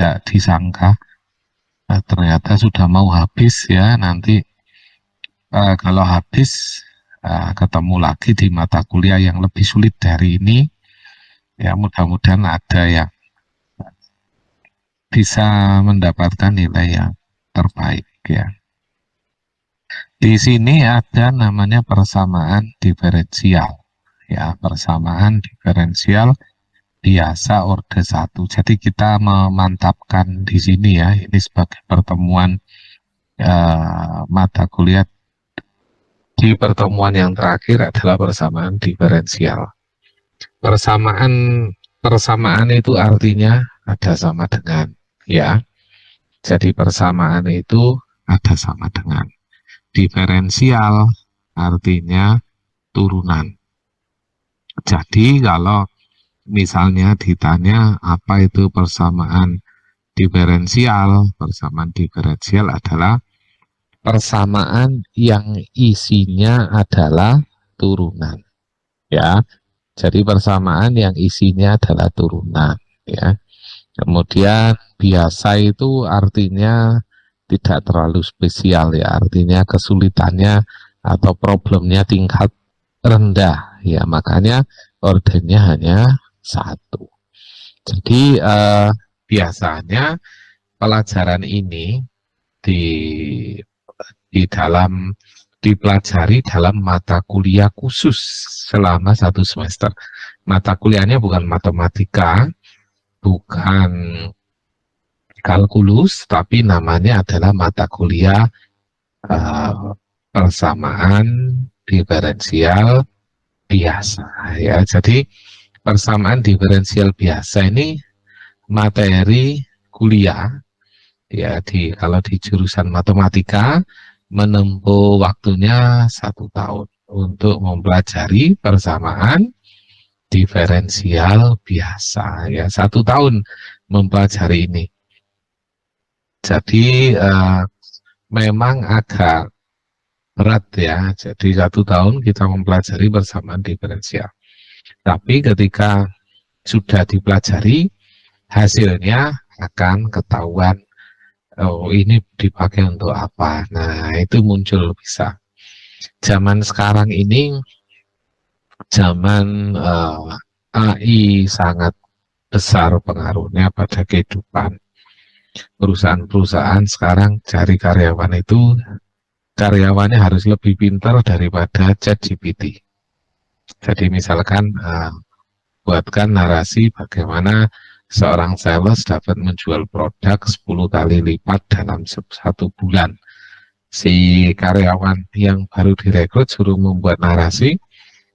tidak disangka ternyata sudah mau habis ya. Nanti kalau habis ketemu lagi di mata kuliah yang lebih sulit dari ini, ya mudah-mudahan ada yang bisa mendapatkan nilai yang terbaik ya. Di sini ada namanya persamaan diferensial ya, persamaan diferensial biasa orde 1. Jadi kita memantapkan di sini ya, ini sebagai pertemuan mata kuliah di pertemuan yang terakhir adalah persamaan diferensial. Persamaan persamaan itu artinya ada sama dengan ya. Jadi persamaan itu ada sama dengan. Diferensial artinya turunan. Jadi kalau misalnya ditanya apa itu persamaan diferensial, persamaan diferensial adalah persamaan yang isinya adalah turunan. Ya, jadi persamaan yang isinya adalah turunan. Ya, kemudian biasa itu artinya tidak terlalu spesial ya, artinya kesulitannya atau problemnya tingkat rendah ya, makanya ordernya hanya 1. Jadi biasanya pelajaran ini di dalam dipelajari dalam mata kuliah khusus selama 1 semester. Mata kuliahnya bukan matematika, bukan kalkulus, tapi namanya adalah mata kuliah persamaan diferensial biasa ya. Jadi persamaan diferensial biasa ini materi kuliah ya, kalau di jurusan matematika menempuh waktunya 1 tahun untuk mempelajari persamaan diferensial biasa ya, 1 tahun mempelajari ini. Jadi memang agak berat ya, jadi 1 tahun kita mempelajari persamaan diferensial. Tapi ketika sudah dipelajari, hasilnya akan ketahuan, oh ini dipakai untuk apa. Nah itu muncul bisa. Zaman sekarang ini zaman AI sangat besar pengaruhnya pada kehidupan. Perusahaan-perusahaan sekarang cari karyawan itu, karyawannya harus lebih pintar daripada ChatGPT. Jadi misalkan buatkan narasi bagaimana seorang sales dapat menjual produk 10 kali lipat dalam 1 bulan. Si karyawan yang baru direkrut suruh membuat narasi,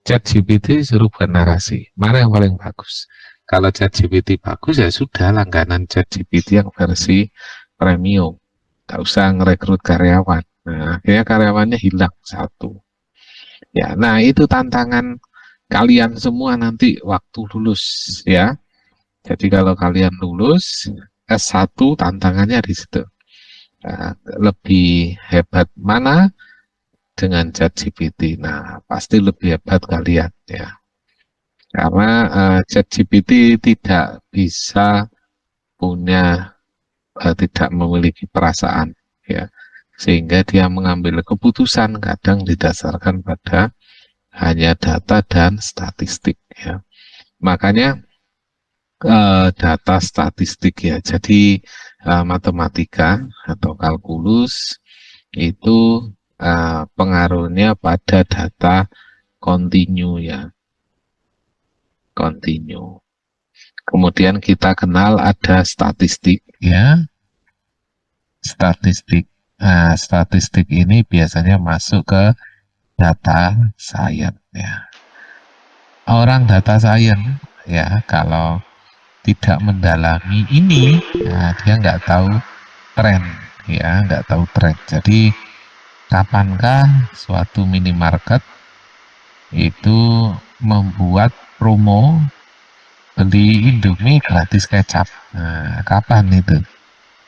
ChatGPT suruh buat narasi. Mana yang paling bagus? Kalau ChatGPT bagus ya sudah, langganan ChatGPT yang versi premium. Tak usah ngerekrut karyawan. Nah, akhirnya karyawannya hilang 1. Ya, nah itu tantangan kalian semua nanti waktu lulus ya. Jadi kalau kalian lulus S1 tantangannya di situ. Nah, lebih hebat mana dengan ChatGPT? Nah, pasti lebih hebat kalian ya. Karena ChatGPT tidak bisa punya tidak memiliki perasaan ya. Sehingga dia mengambil keputusan kadang didasarkan pada hanya data dan statistik ya. Makanya data statistik ya. Jadi matematika atau kalkulus itu pengaruhnya pada data kontinu ya. Kontinu. Kemudian kita kenal ada statistik ya. Statistik. Nah, statistik ini biasanya masuk ke data science ya. Orang data science ya kalau tidak mendalami ini, nah dia nggak tahu tren ya, nggak tahu tren. Jadi kapankah suatu minimarket itu membuat promo beli Indomie gratis kecap? Nah, kapan itu?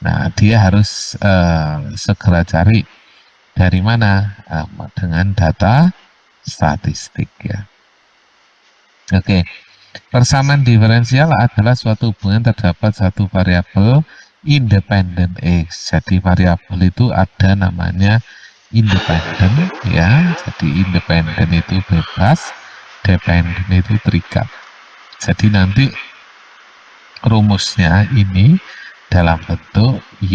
Nah, dia harus segera cari dari mana? Dengan data statistik ya. Oke. Persamaan diferensial adalah suatu hubungan terdapat satu variabel independen X. Jadi variabel itu ada namanya independen ya. Jadi independen itu bebas, dependen itu terikat. Jadi nanti rumusnya ini dalam bentuk Y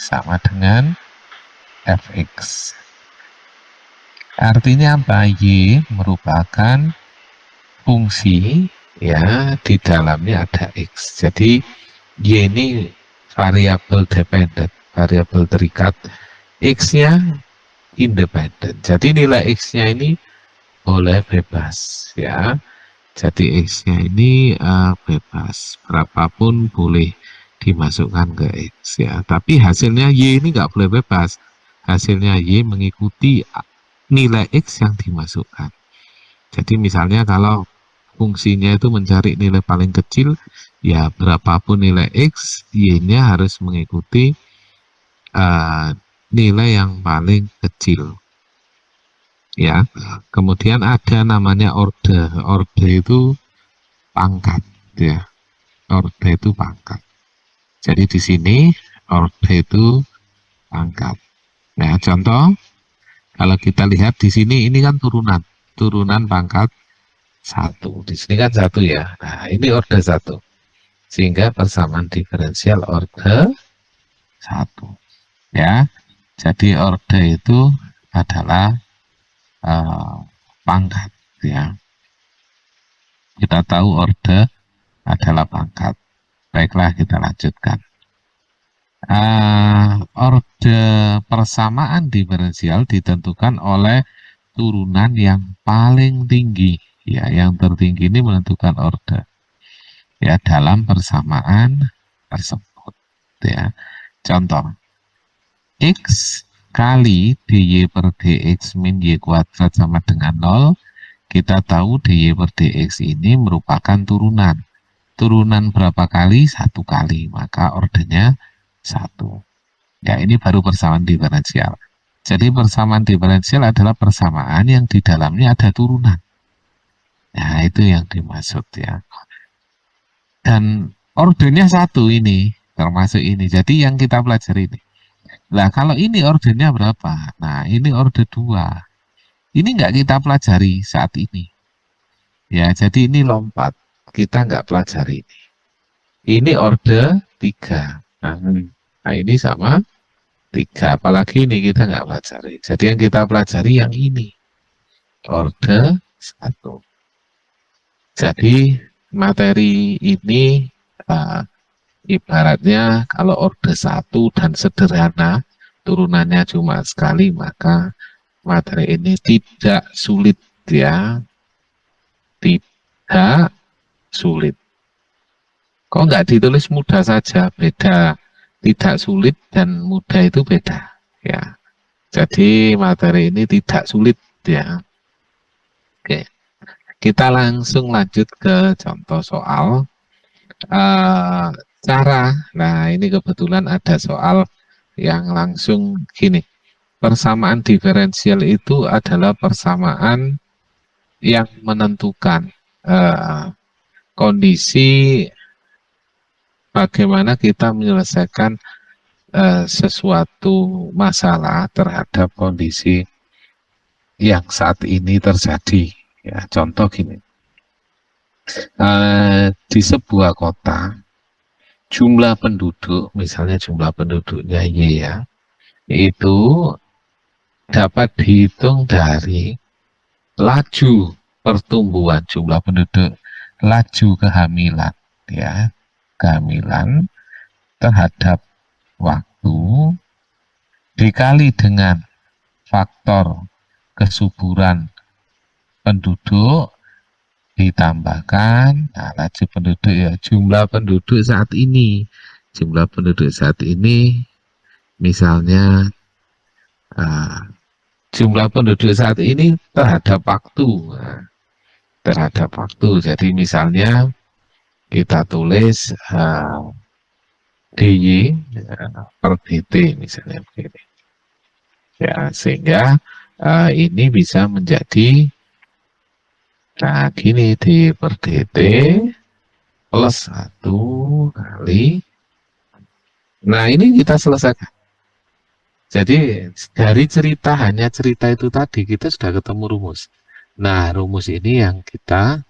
sama dengan Fx. Artinya apa? Y merupakan fungsi ya, di dalamnya ada X. Jadi Y ini variabel dependen, variabel terikat. X-nya independen. Jadi nilai X-nya ini boleh bebas ya. Jadi X-nya ini bebas, berapapun boleh dimasukkan ke X ya. Tapi hasilnya Y ini nggak boleh bebas. Hasilnya Y mengikuti nilai X yang dimasukkan. Jadi misalnya kalau fungsinya itu mencari nilai paling kecil, ya berapapun nilai X, Y-nya harus mengikuti nilai yang paling kecil. Ya, kemudian ada namanya orde. Orde itu pangkat ya. Orde itu pangkat. Jadi di sini orde itu pangkat. Nah, contoh kalau kita lihat di sini ini kan turunan pangkat 1. Di sini kan 1 ya. Nah, ini orde 1. Sehingga persamaan diferensial orde 1 ya. Jadi orde itu adalah pangkat ya. Kita tahu orde adalah pangkat. Baiklah, kita lanjutkan. Orde persamaan diferensial ditentukan oleh turunan yang paling tinggi ya. Yang tertinggi ini menentukan orde ya dalam persamaan tersebut ya. Contoh, X kali dy per dx min y kuadrat sama dengan 0. Kita tahu dy per dx ini merupakan turunan. Turunan berapa kali? 1 kali, maka ordenya 1. Ya, ini baru persamaan diferensial. Jadi persamaan diferensial adalah persamaan yang di dalamnya ada turunan. Nah, itu yang dimaksud ya. Dan ordernya 1 ini, termasuk ini. Jadi yang kita pelajari ini. Nah, kalau ini ordernya berapa? Nah, ini order 2. Ini nggak kita pelajari saat ini. Ya, jadi ini lompat. Kita nggak pelajari ini. Ini order 3. Nah, ini sama 3. Apalagi ini kita nggak pelajari. Jadi yang kita pelajari yang ini. Order 1. Jadi materi ini ibaratnya kalau orde 1 dan sederhana, turunannya cuma sekali, maka materi ini tidak sulit ya. Tidak sulit. Kok nggak ditulis mudah saja? Beda. Tidak sulit dan mudah itu beda ya. Jadi materi ini tidak sulit ya. Oke. Kita langsung lanjut ke contoh soal. Cara. Nah, ini kebetulan ada soal yang langsung gini. Persamaan diferensial itu adalah persamaan yang menentukan kondisi bagaimana kita menyelesaikan sesuatu masalah terhadap kondisi yang saat ini terjadi. Ya, contoh gini. Di sebuah kota, jumlah penduduk, misalnya jumlah penduduknya Y ya, itu dapat dihitung dari laju pertumbuhan jumlah penduduk, laju kehamilan ya, kehamilan terhadap waktu dikali dengan faktor kesuburan penduduk ditambahkan laju penduduk ya, jumlah penduduk saat ini. Jumlah penduduk saat ini misalnya jumlah penduduk saat ini terhadap waktu. Terhadap waktu. Jadi misalnya kita tulis DY per DT misalnya begini. Ya, sehingga ini bisa menjadi gini, D per DT plus 1 kali Nah, ini kita selesaikan. Jadi dari cerita, hanya cerita itu tadi, kita sudah ketemu rumus. Nah, rumus ini yang kita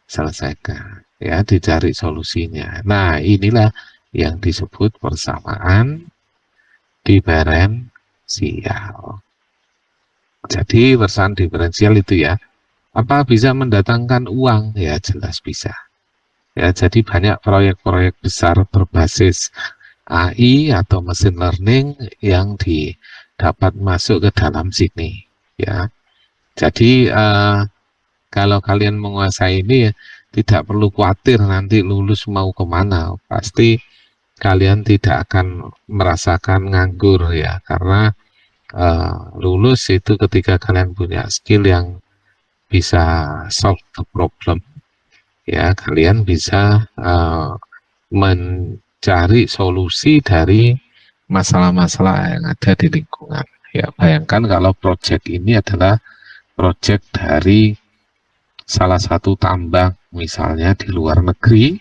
selesaikan, ya, dicari solusinya. Nah, inilah yang disebut persamaan diferensial. Jadi persamaan diferensial itu ya, apa bisa mendatangkan uang? Ya jelas bisa. Ya, jadi banyak proyek-proyek besar berbasis AI atau mesin learning yang dapat masuk ke dalam sini. Ya, jadi kalau kalian menguasai ini, ya, tidak perlu khawatir nanti lulus mau kemana. Pasti kalian tidak akan merasakan nganggur ya, karena lulus itu ketika kalian punya skill yang bisa solve the problem. Ya, kalian bisa mencari solusi dari masalah-masalah yang ada di lingkungan. Ya, bayangkan kalau proyek ini adalah proyek dari salah satu tambang, misalnya di luar negeri,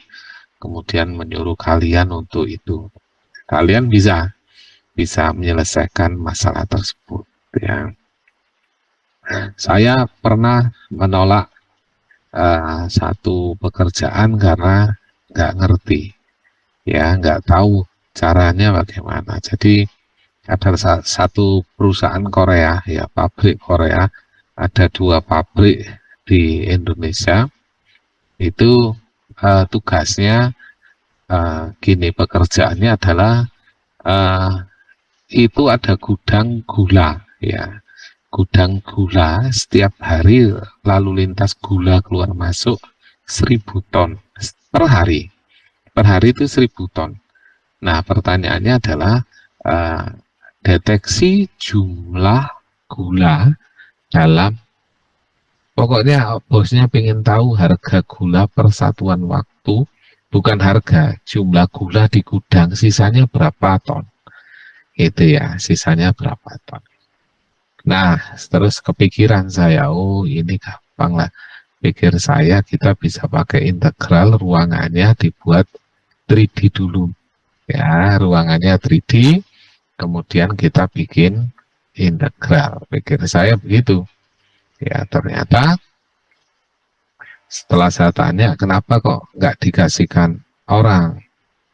kemudian menyuruh kalian untuk itu. Kalian bisa menyelesaikan masalah tersebut. Ya. Saya pernah menolak satu pekerjaan karena nggak ngerti, ya, nggak tahu caranya bagaimana. Jadi ada satu perusahaan Korea, ya, pabrik Korea, ada 2 pabrik di Indonesia. Itu tugasnya gini, pekerjaannya adalah itu ada gudang gula, ya, gudang gula, setiap hari lalu lintas gula keluar masuk 1000 ton per hari. Per hari itu 1000 ton. Nah, pertanyaannya adalah uh, deteksi jumlah gula dalam, pokoknya bosnya pengen tahu harga gula per satuan waktu, bukan harga, jumlah gula di gudang sisanya berapa ton. Itu ya, sisanya berapa ton. Nah, terus kepikiran saya, oh ini gampang lah. Pikir saya kita bisa pakai integral, ruangannya dibuat 3D dulu. Ya, ruangannya 3D, kemudian kita bikin integral. Pikir saya begitu. Ya, ternyata setelah saya tanya, kenapa kok nggak dikasihkan orang?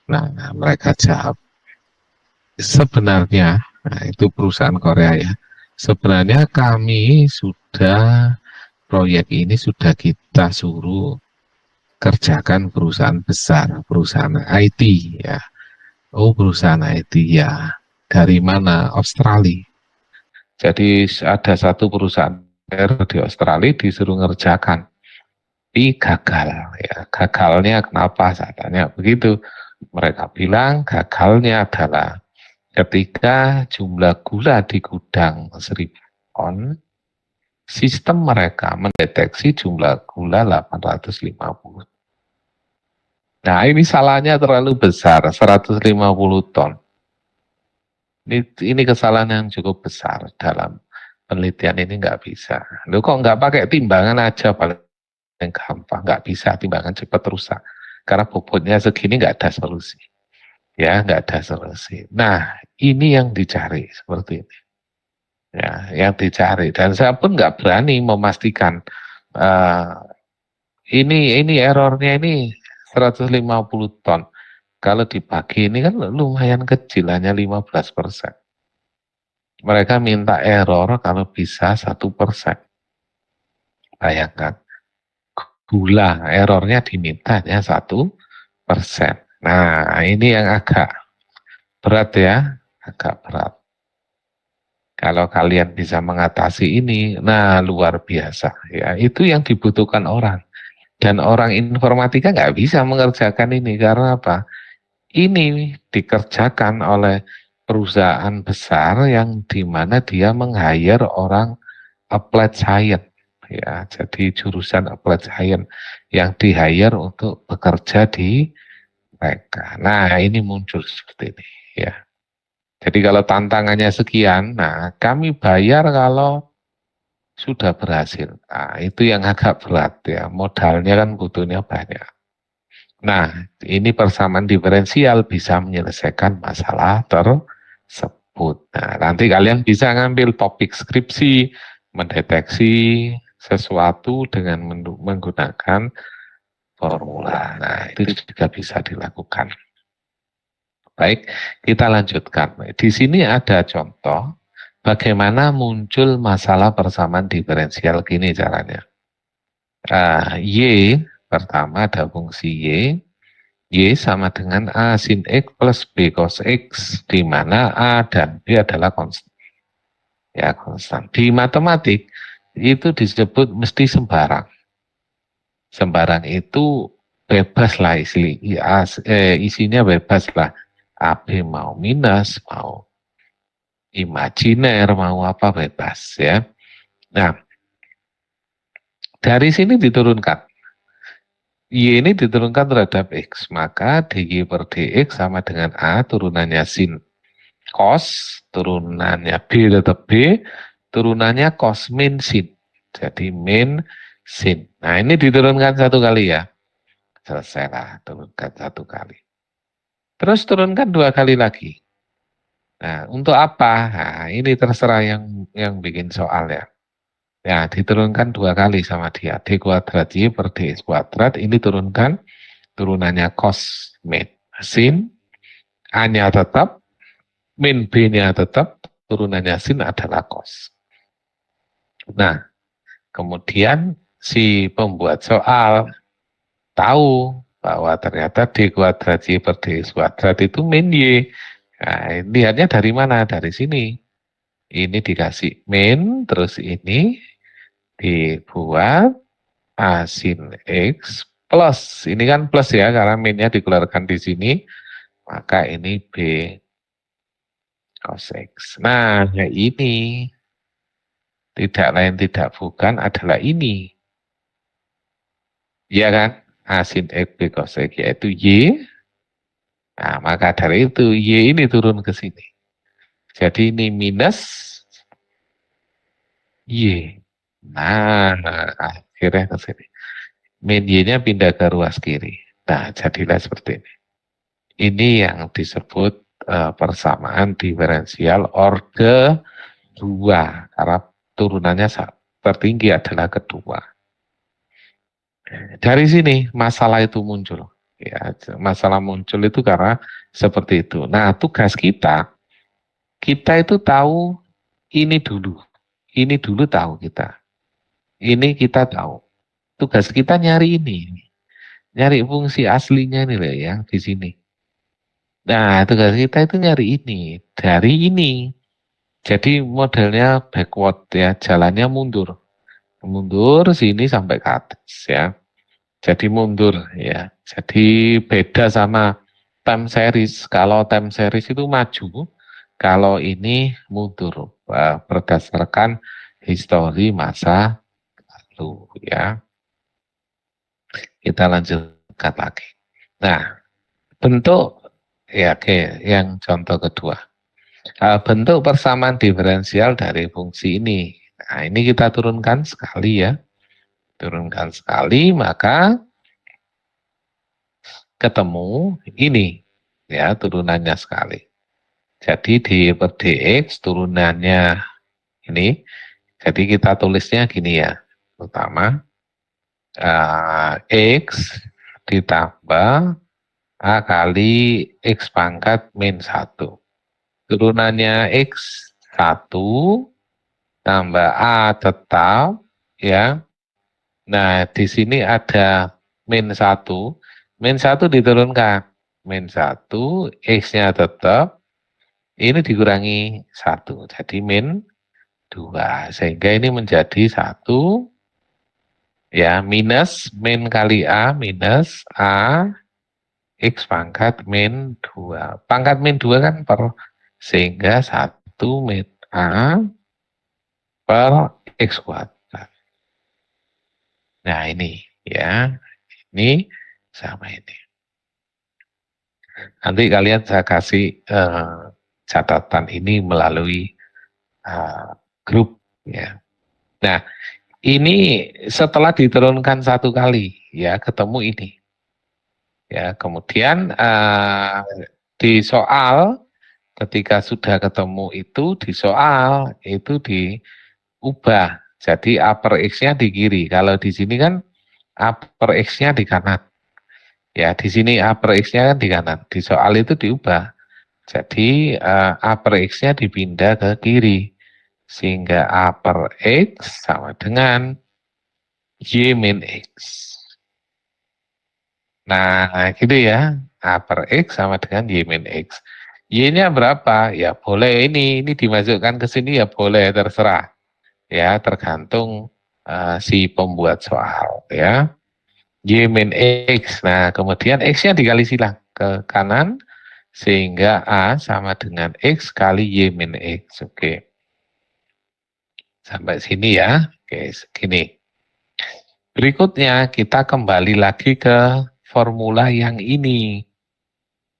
Nah, mereka jawab, sebenarnya, nah itu perusahaan Korea ya, sebenarnya kami sudah, proyek ini sudah kita suruh kerjakan perusahaan besar, perusahaan IT ya. Oh, perusahaan IT ya. Dari mana? Australia. Jadi ada satu perusahaan di Australia disuruh ngerjakan, tapi gagal ya. Gagalnya kenapa? Saya tanya begitu. Mereka bilang gagalnya adalah ketika jumlah gula di gudang 1000 ton, sistem mereka mendeteksi jumlah gula 850. Nah, ini salahnya terlalu besar, 150 ton. Ini kesalahan yang cukup besar dalam penelitian ini, nggak bisa. Lu kok nggak pakai timbangan aja paling gampang, nggak bisa, timbangan cepat rusak. Karena bobotnya segini nggak ada solusi. Ya, nggak ada solusi. Nah, ini yang dicari seperti ini. Ya, yang dicari. Dan saya pun nggak berani memastikan ini errornya ini 150 ton. Kalau dibagi ini kan lumayan kecil, hanya 15%. Mereka minta error kalau bisa 1%. Bayangkan, gula errornya diminta hanya 1%. Nah, ini yang agak berat ya, agak berat. Kalau kalian bisa mengatasi ini, nah luar biasa ya. Itu yang dibutuhkan orang. Dan orang informatika nggak bisa mengerjakan ini karena apa? Ini dikerjakan oleh perusahaan besar yang dimana dia meng-hire orang applied science, ya, jadi jurusan applied science yang di-hire untuk bekerja di mereka. Nah, ini muncul seperti ini, ya. Jadi kalau tantangannya sekian, nah kami bayar kalau sudah berhasil. Nah, itu yang agak berat ya. Modalnya kan butuhnya banyak. Nah, ini persamaan diferensial bisa menyelesaikan masalah tersebut. Nah, nanti kalian bisa ngambil topik skripsi, mendeteksi sesuatu dengan menggunakan formula. Nah, itu juga bisa dilakukan. Baik, kita lanjutkan. Di sini ada contoh bagaimana muncul masalah persamaan diferensial. Gini caranya. Y, pertama ada fungsi Y sama dengan A sin X plus B cos X, di mana A dan B adalah konstan. Ya, konstan. Di matematik, itu disebut mesti sembarang. Sembarang itu bebas lah isinya bebas lah. AB mau minus, mau imajiner, mau apa bebas ya. Nah, dari sini diturunkan. Y ini diturunkan terhadap X, maka dy per dx sama dengan A turunannya sin cos, turunannya B tetap B, turunannya cos min sin. Jadi min sin. Nah, ini diturunkan satu kali ya. Selesai lah, turunkan satu kali. Terus turunkan dua kali lagi. Nah, untuk apa? Nah, ini terserah yang bikin soal ya. Ya, diturunkan dua kali sama dia. D kuadrat Y per dx kuadrat. Ini turunkan, turunannya cos min sin. A-nya tetap, min B-nya tetap, turunannya sin adalah cos. Nah, kemudian si pembuat soal tahu bahwa ternyata D kuadrat Y per dx kuadrat itu min Y. Nah, lihatnya dari mana? Dari sini. Ini dikasih min, terus ini dibuat A sin X plus. Ini kan plus ya, karena minnya dikeluarkan di sini. Maka ini B cos X. Nah, ini tidak lain tidak bukan adalah ini. Ya kan? A sin X B cos X yaitu Y. Nah, maka dari itu Y ini turun ke sini. Jadi ini minus Y. Nah, akhirnya ke sini. Min Y-nya pindah ke ruas kiri. Nah, jadilah seperti ini. Ini yang disebut persamaan diferensial orde 2. Karena turunannya tertinggi adalah kedua. Dari sini masalah itu muncul. Ya, masalah muncul itu karena seperti itu. Nah, tugas kita itu tahu ini dulu. Ini dulu tahu kita. Ini kita tahu. Tugas kita nyari ini. Nyari fungsi aslinya nih loh yang di sini. Nah, tugas kita itu nyari ini. Dari ini. Jadi modelnya backward ya, jalannya mundur. Mundur sini sampai ke atas ya. Jadi mundur ya. Jadi beda sama time series. Kalau time series itu maju, kalau ini mundur berdasarkan histori masa lalu ya. Kita lanjutkan lagi. Nah, bentuk ya oke, yang contoh kedua. Bentuk persamaan diferensial dari fungsi ini. Nah, ini kita turunkan sekali ya. Turunkan sekali, maka ketemu ini ya turunannya sekali. Jadi dy per dx turunannya ini. Jadi kita tulisnya gini ya. Pertama x ditambah a kali x pangkat min 1. Turunannya x 1 tambah a tetap ya. Nah, di sini ada min 1. Min 1 diturunkan. Min 1, X-nya tetap. Ini dikurangi 1. Jadi min 2. Sehingga ini menjadi 1. Ya, minus min kali A minus A X pangkat min 2. Pangkat min 2 kan per. Sehingga 1 min A per X kuadrat. Nah, ini ya. Ini sama ini. Nanti kalian saya kasih catatan ini melalui grup ya. Nah, ini setelah diturunkan satu kali ya ketemu ini. Ya, kemudian di soal ketika sudah ketemu itu di soal itu diubah jadi upper X-nya di kiri. Kalau di sini kan upper X-nya di kanan. Ya, di sini upper X-nya kan di kanan. Di soal itu diubah. Jadi upper X-nya dipindah ke kiri. Sehingga upper X sama dengan Y min X. Nah, gitu ya. Upper X sama dengan Y min X. Y-nya berapa? Ya boleh ini dimasukkan ke sini ya boleh, terserah. Ya, tergantung si pembuat soal ya. Y min X. Nah, kemudian X-nya dikali silang ke kanan sehingga A sama dengan X kali Y min X. Oke. Sampai sini ya. Oke, segini. Berikutnya kita kembali lagi ke formula yang ini.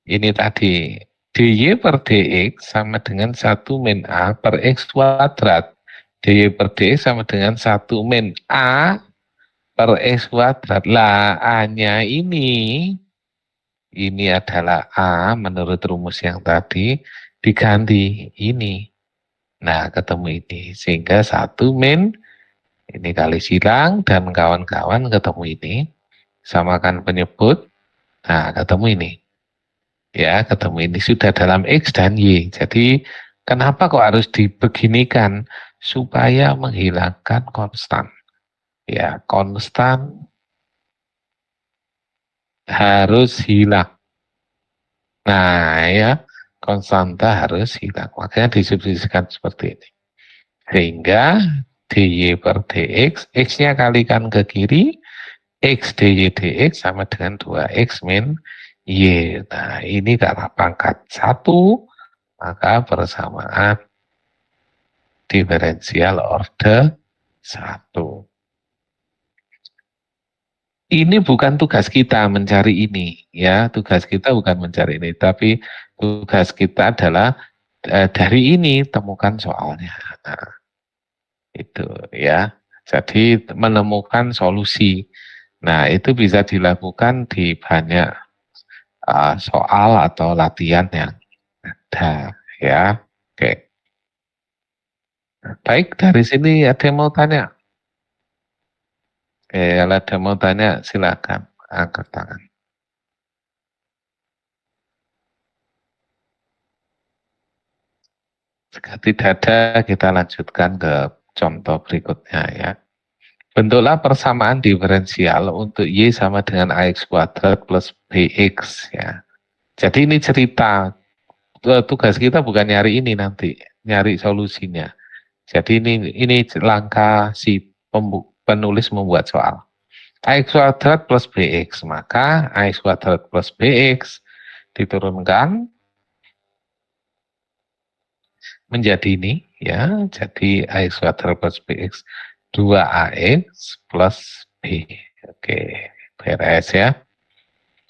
Ini tadi, dy per dx sama dengan 1 min a per x kuadrat. Dy per dx sama dengan 1 min a per x kuadrat. Lah, a-nya ini adalah a menurut rumus yang tadi, diganti ini. Nah, ketemu ini. Sehingga 1 min, ini kali silang, dan kawan-kawan ketemu ini. Samakan penyebut, nah ketemu ini. Ya, ketemu ini sudah dalam X dan Y. Jadi, kenapa kok harus dibeginikan? Supaya menghilangkan konstan. Ya, konstan harus hilang. Nah, ya, konstanta harus hilang. Makanya disubstitusikan seperti ini. Sehingga dy per dx, x-nya kalikan ke kiri, x dy dx sama dengan 2x min y. Nah, ini karena pangkat 1, maka persamaan diferensial order 1. Ini bukan tugas kita mencari ini, ya. Tugas kita bukan mencari ini, tapi tugas kita adalah dari ini temukan soalnya. Nah, itu ya. Jadi menemukan solusi. Nah, itu bisa dilakukan di banyak soal atau latihan yang ada, ya. Oke. Baik, dari sini ada yang mau tanya? Oke, kalau ada mau tanya silakan angkat tangan. Jika tidak ada, kita lanjutkan ke contoh berikutnya ya. Bentuklah persamaan diferensial untuk Y sama dengan AX kuadrat plus BX ya. Jadi ini cerita, tugas kita bukan nyari ini nanti, nyari solusinya. Jadi ini langkah si penulis membuat soal. AX kuadrat plus BX, maka AX kuadrat plus BX diturunkan menjadi ini ya, jadi AX kuadrat plus BX 2AX plus B. Oke, beres ya.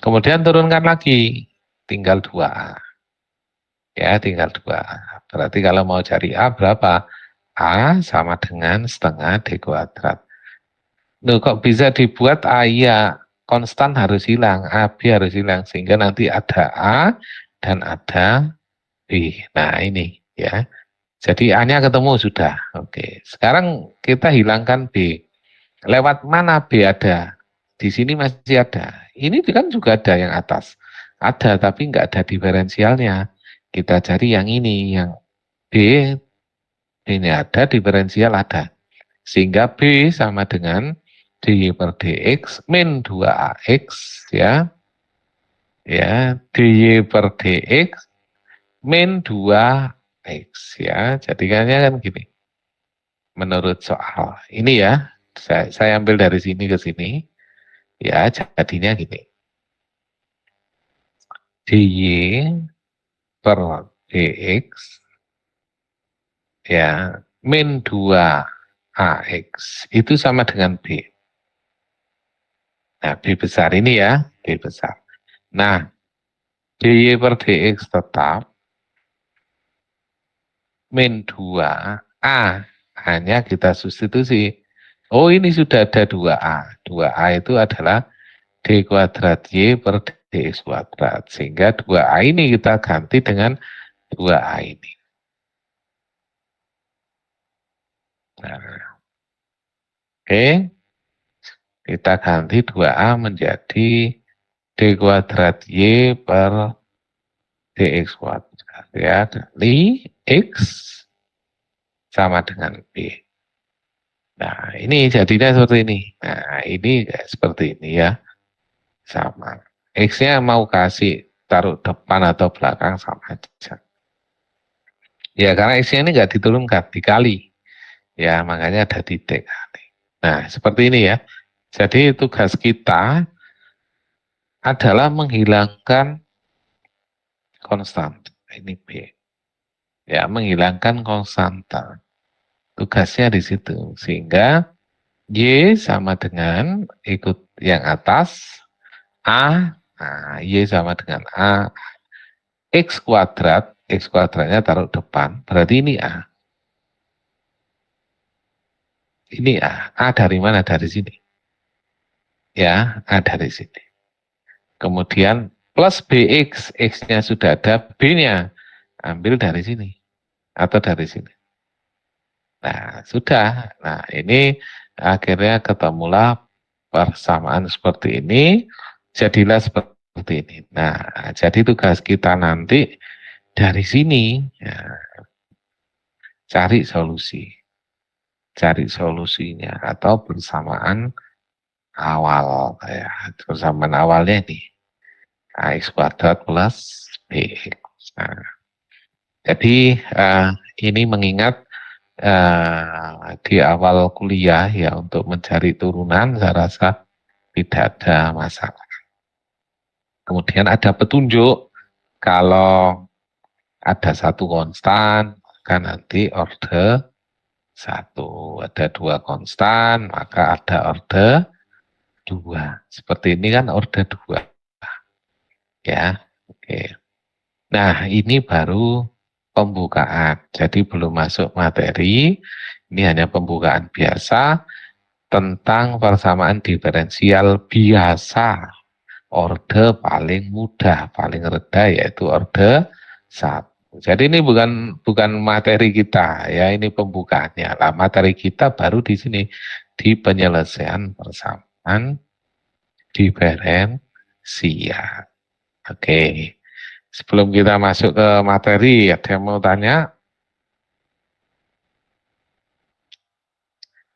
Kemudian turunkan lagi, tinggal 2A. Ya, tinggal 2A. Berarti kalau mau cari A berapa? A sama dengan setengah D kuadrat. Loh, kok bisa dibuat A? Ya, konstan harus hilang, AB harus hilang, sehingga nanti ada A dan ada B. Nah, ini ya. Jadi A-nya ketemu sudah. Oke, sekarang kita hilangkan B. Lewat mana B ada? Di sini masih ada. Ini kan juga ada yang atas. Ada, tapi nggak ada diferensialnya. Kita cari yang ini, yang B. Ini ada, diferensial ada. Sehingga B sama dengan dy per dx min 2ax ya. Ya, dy per dx min 2x ya. Jadikannya kan gini. Menurut soal ini ya, saya ambil dari sini ke sini. Ya, jadinya gini. Dy per dx ya min 2ax itu sama dengan B. Nah, B besar ini ya, B besar. Nah, dy per dx tetap min 2a, hanya kita substitusi. Oh, ini sudah ada 2a. 2a itu adalah D kuadrat Y per DX kuadrat. Sehingga 2A ini kita ganti dengan 2A ini. Nah, oke, kita ganti 2A menjadi D kuadrat Y per DX kuadrat. Ya, kali X sama dengan B. Nah, ini jadinya seperti ini. Nah, ini seperti ini ya. Sama. X-nya mau kasih taruh depan atau belakang sama aja. Ya, karena X-nya ini nggak diturunkan, dikali. Ya, makanya ada titik. Nah, seperti ini ya. Jadi tugas kita adalah menghilangkan konstan. Ini B. Ya, menghilangkan konstanta. Tugasnya di situ. Sehingga Y sama dengan ikut yang atas, A, nah, Y sama dengan A, X kuadrat, X kuadratnya taruh depan, berarti ini A. Ini A. A dari mana? Dari sini. Ya, A dari sini. Kemudian plus BX, X-nya sudah ada, B-nya ambil dari sini. Atau dari sini. Nah, sudah. Nah, ini akhirnya ketemulah persamaan seperti ini, jadilah seperti ini. Nah, jadi tugas kita nanti dari sini, ya, cari solusi. Cari solusinya atau persamaan awal. Ya, persamaan awalnya nih. AX kuadrat plus BX. Nah, jadi ini mengingat di awal kuliah ya untuk mencari turunan saya rasa tidak ada masalah. Kemudian ada petunjuk kalau ada satu konstan maka nanti orde satu, ada dua konstan maka ada orde dua. Seperti ini kan orde dua ya. Oke. Nah ini baru pembukaan. Jadi belum masuk materi. Ini hanya pembukaan biasa tentang persamaan diferensial biasa. Orde paling mudah, paling rendah yaitu orde 1. Jadi ini bukan materi kita ya, ini pembukaannya. Lah materi kita baru di sini di penyelesaian persamaan diferensial. Oke. Sebelum kita masuk ke materi, ada yang mau tanya?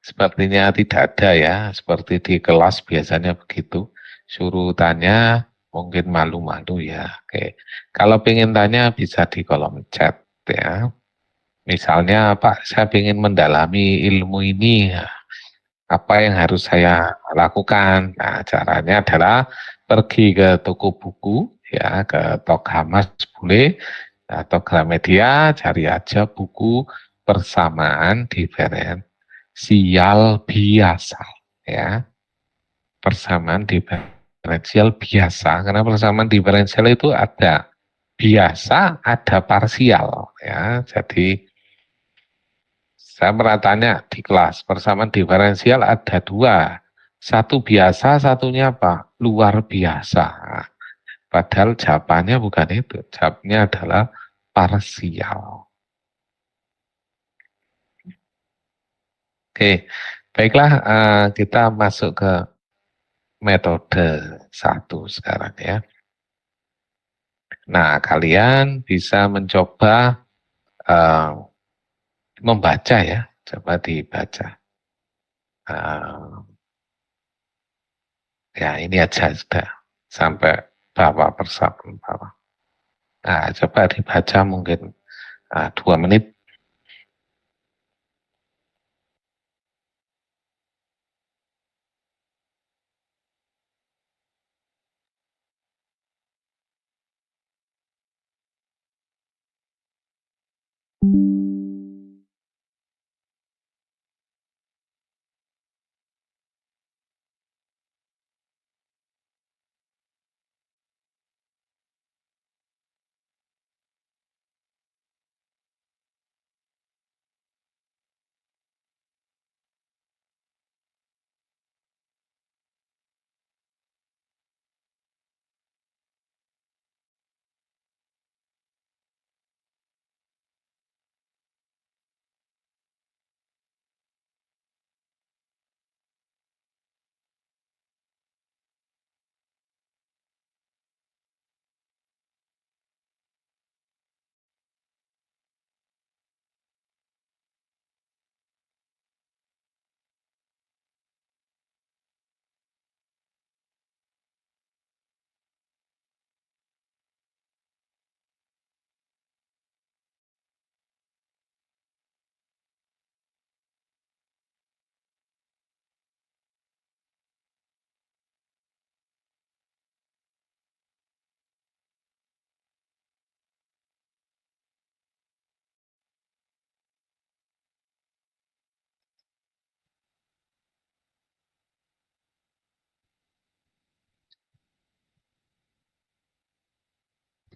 Sepertinya tidak ada ya, seperti di kelas biasanya begitu. Suruh tanya, mungkin malu-malu ya. Oke. Kalau pengen tanya bisa di kolom chat ya. Misalnya Pak, saya ingin mendalami ilmu ini, apa yang harus saya lakukan? Nah, caranya adalah pergi ke toko buku, ya, ke Tokhamas boleh, atau Gramedia, cari aja buku persamaan diferensial biasa, ya, persamaan diferensial biasa. Karena persamaan diferensial itu ada biasa, ada parsial, ya. Jadi saya pernah tanya di kelas, persamaan diferensial ada dua. Satu biasa, satunya apa? Luar biasa. Padahal jawabannya bukan itu. Jawabnya adalah parsial. Oke, baiklah kita masuk ke metode 1 sekarang ya. Nah, kalian bisa mencoba membaca ya. Coba dibaca. Ya, ini aja sudah sampai bawah persamaan bawah. Nah, coba dibaca mungkin 2 menit.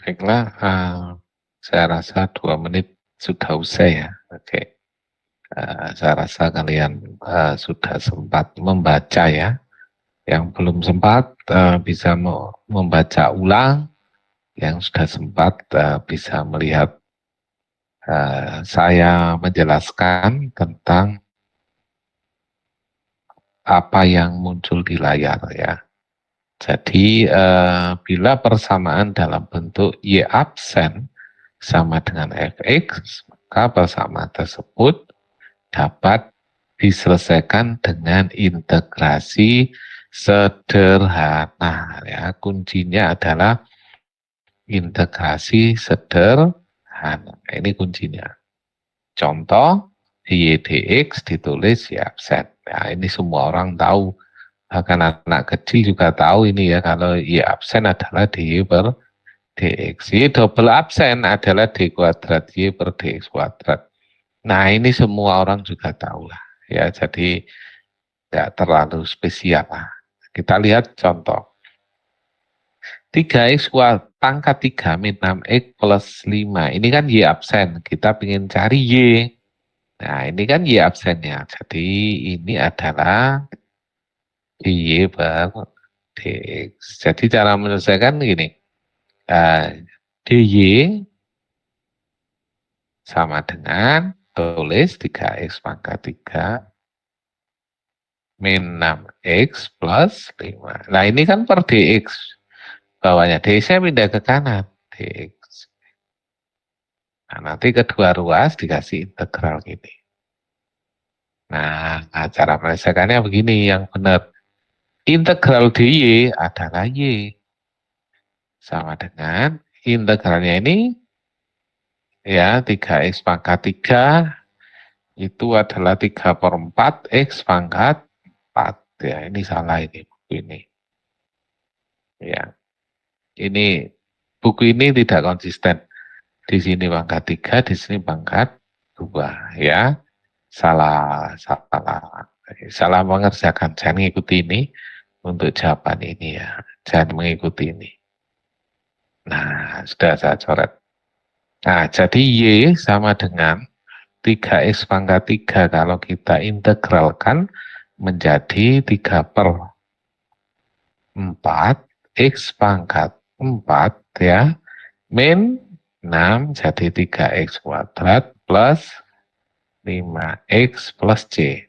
Baiklah, saya rasa 2 menit sudah usai ya. Oke, saya rasa kalian sudah sempat membaca ya. Yang belum sempat bisa membaca ulang, yang sudah sempat bisa melihat saya menjelaskan tentang apa yang muncul di layar ya. Jadi bila persamaan dalam bentuk Y absen sama dengan fx, maka persamaan tersebut dapat diselesaikan dengan integrasi sederhana ya. Kuncinya adalah integrasi sederhana. Ini kuncinya. Contoh, dy dx ditulis Y absen. Ya, ini semua orang tahu. Bahkan anak kecil juga tahu ini ya, kalau Y absen adalah dy per dx. Y double absen adalah d kuadrat Y per dx kuadrat. Nah, ini semua orang juga tahu lah. Ya, jadi tidak terlalu spesial lah. Kita lihat contoh. 3x pangkat 3 min 6x plus 5. Ini kan Y absen. Kita ingin cari Y. Nah, ini kan Y absennya. Jadi ini adalah dy per dx. Jadi cara menyelesaikan gini. dy sama dengan tulis 3x pangkat 3 min 6x plus 5. Nah, ini kan per dx. Bawahnya dx-nya pindah ke kanan. Dx. Nah, nanti kedua ruas dikasih integral gini. Nah, cara menyelesaikannya begini yang benar. Integral dy adalah y. Sama dengan integralnya ini, ya 3x pangkat 3 itu adalah 3/4 x pangkat 4. Ya, ini salah ini. Ya. Ini buku ini tidak konsisten. Di sini pangkat 3, di sini pangkat 2 ya. Salah mengerjakan. Jangan mengikuti ini untuk jawaban ini ya. Jangan mengikuti ini. Nah, sudah saya coret. Nah, jadi Y sama dengan 3x pangkat 3 kalau kita integralkan menjadi 3/4 x pangkat 4 ya, min 6 jadi 3x kuadrat plus 5x plus c.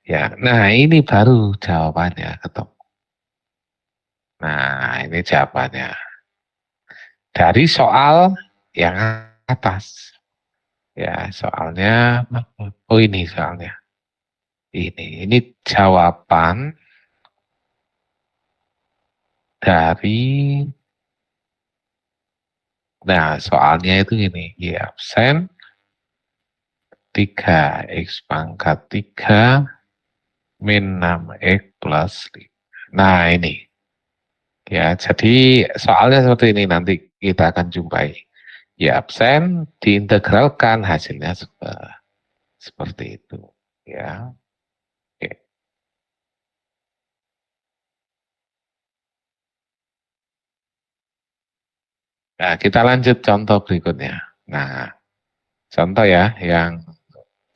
Ya, nah ini baru jawabannya ketemu. Nah, ini jawabannya. Dari soal yang atas. Ya, soalnya, oh ini soalnya. Ini jawaban dari, nah soalnya itu ini, Y absen 3x pangkat 3 min 6x plus 5. Nah ini. Ya, jadi soalnya seperti ini nanti kita akan jumpai. Y absen diintegralkan hasilnya seperti itu. Ya. Oke. Nah, kita lanjut contoh berikutnya. Nah, contoh ya, yang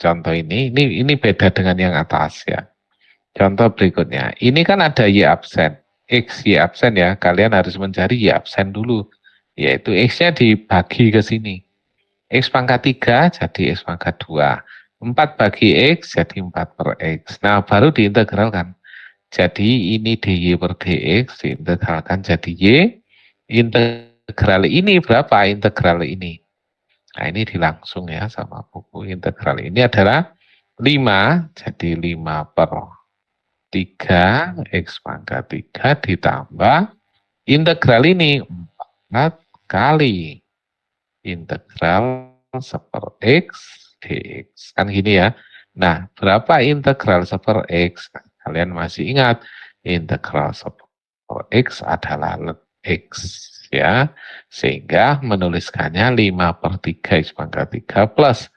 contoh ini beda dengan yang atas ya. Contoh berikutnya, ini kan ada Y absen, X Y absen ya, kalian harus mencari Y absen dulu, yaitu X-nya dibagi ke sini. X pangkat 3 jadi X pangkat 2. 4 bagi X jadi 4 per X. Nah, baru diintegralkan. Jadi ini dy per dx diintegralkan jadi Y. Integral ini berapa? Integral ini. Nah, ini dilangsung ya sama buku. Integral ini adalah 5, jadi 5/3 X pangkat 3 ditambah integral ini 4 kali integral 1/x dx. Kan gini ya. Nah, berapa integral 1/x? Kalian masih ingat, integral 1/x adalah x ya. Sehingga menuliskannya 5/3 X pangkat 3 plus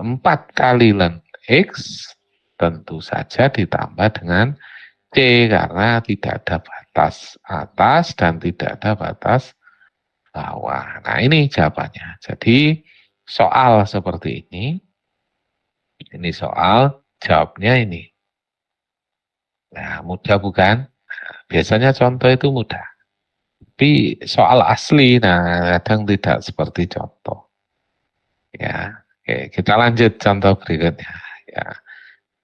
4 kali ln x tentu saja ditambah dengan C karena tidak ada batas atas dan tidak ada batas bawah. Nah, ini jawabannya. Jadi soal seperti ini soal jawabnya ini. Nah, mudah bukan? Nah, biasanya contoh itu mudah. Tapi soal asli, nah kadang tidak seperti contoh. Ya, oke, kita lanjut contoh berikutnya. Ya,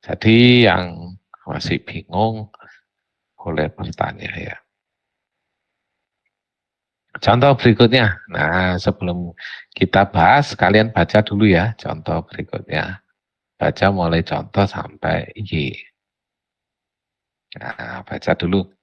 jadi yang masih bingung boleh bertanya ya. Contoh berikutnya. Nah, sebelum kita bahas, kalian baca dulu ya contoh berikutnya. Baca mulai contoh sampai Y. Nah, baca dulu.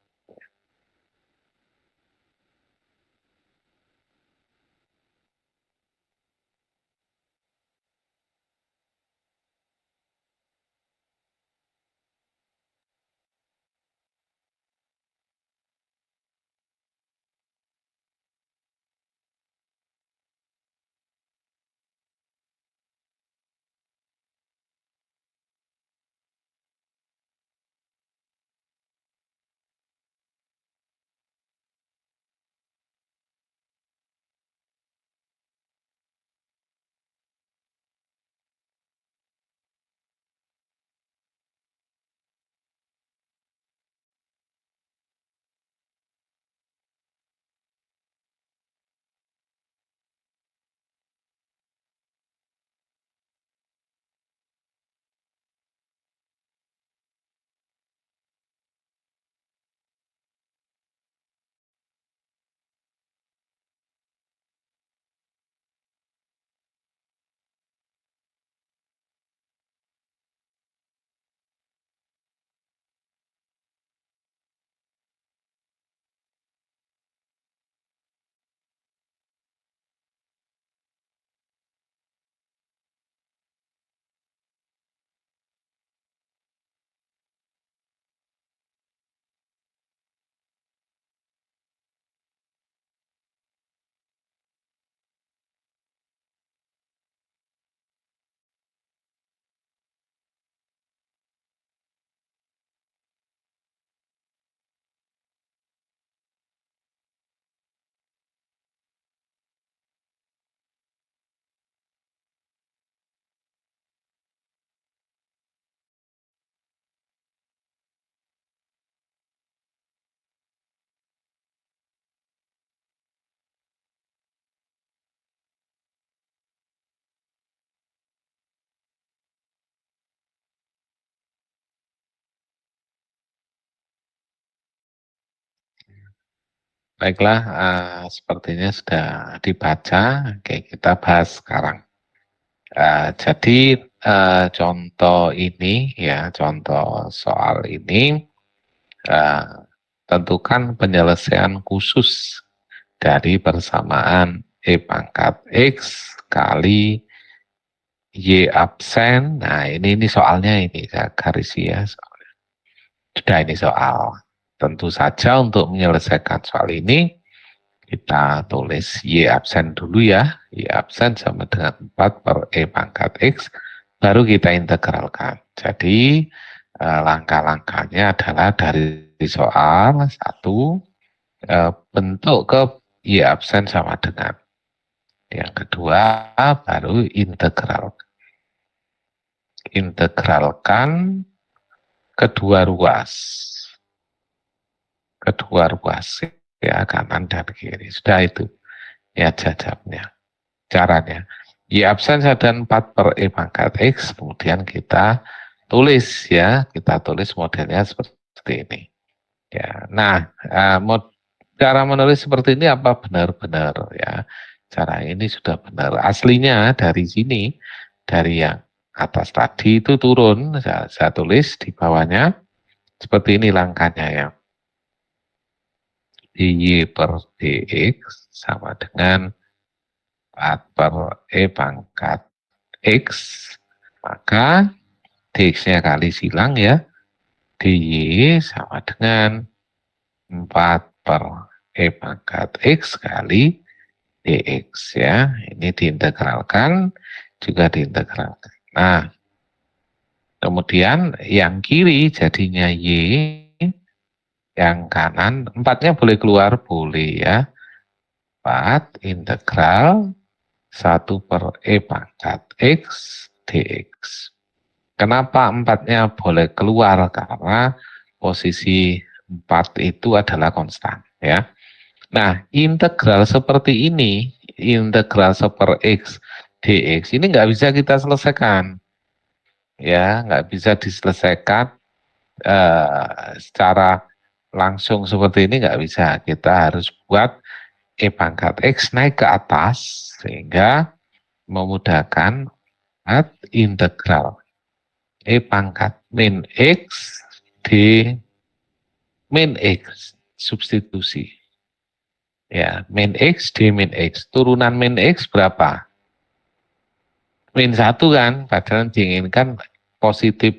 Baiklah, sepertinya sudah dibaca. Oke, kita bahas sekarang. Jadi contoh ini ya, contoh soal ini uh, tentukan penyelesaian khusus dari persamaan E pangkat X kali Y absen. Nah, ini soalnya ini saya garis ya. Sudah ini soal. Tentu saja untuk menyelesaikan soal ini kita tulis Y absen dulu ya. Y absen sama dengan 4 per E pangkat X. Baru kita integralkan. Jadi langkah-langkahnya adalah dari soal satu, bentuk ke Y absen sama dengan. Yang kedua baru integralkan kedua ruas ya, kanan dan kiri. Sudah itu ya jawabnya. Caranya Y absen dan 4 per E pangkat X, kemudian kita tulis ya, kita tulis modelnya seperti ini ya. Nah, cara menulis seperti ini apa benar-benar ya, cara ini sudah benar. Aslinya dari sini, dari yang atas tadi itu turun, saya tulis di bawahnya seperti ini langkahnya ya. Y per dx sama dengan 4 per E pangkat X, maka dx-nya kali silang ya, dy sama dengan 4 per E pangkat X kali dx ya. Ini diintegralkan, juga diintegralkan. Nah, kemudian yang kiri jadinya Y Yang kanan, 4-nya boleh keluar, boleh ya. 4 integral 1 per E pangkat X dx. Kenapa 4-nya boleh keluar? Karena posisi 4 itu adalah konstan ya. Nah, integral seperti ini, integral 1 per X dx, ini nggak bisa kita selesaikan. Ya, nggak bisa diselesaikan secara langsung seperti ini, nggak bisa. Kita harus buat E pangkat X naik ke atas, sehingga memudahkan integral E pangkat min X di min X, substitusi. Ya, min X di min X. Turunan min X berapa? Min 1 kan, padahal diinginkan positif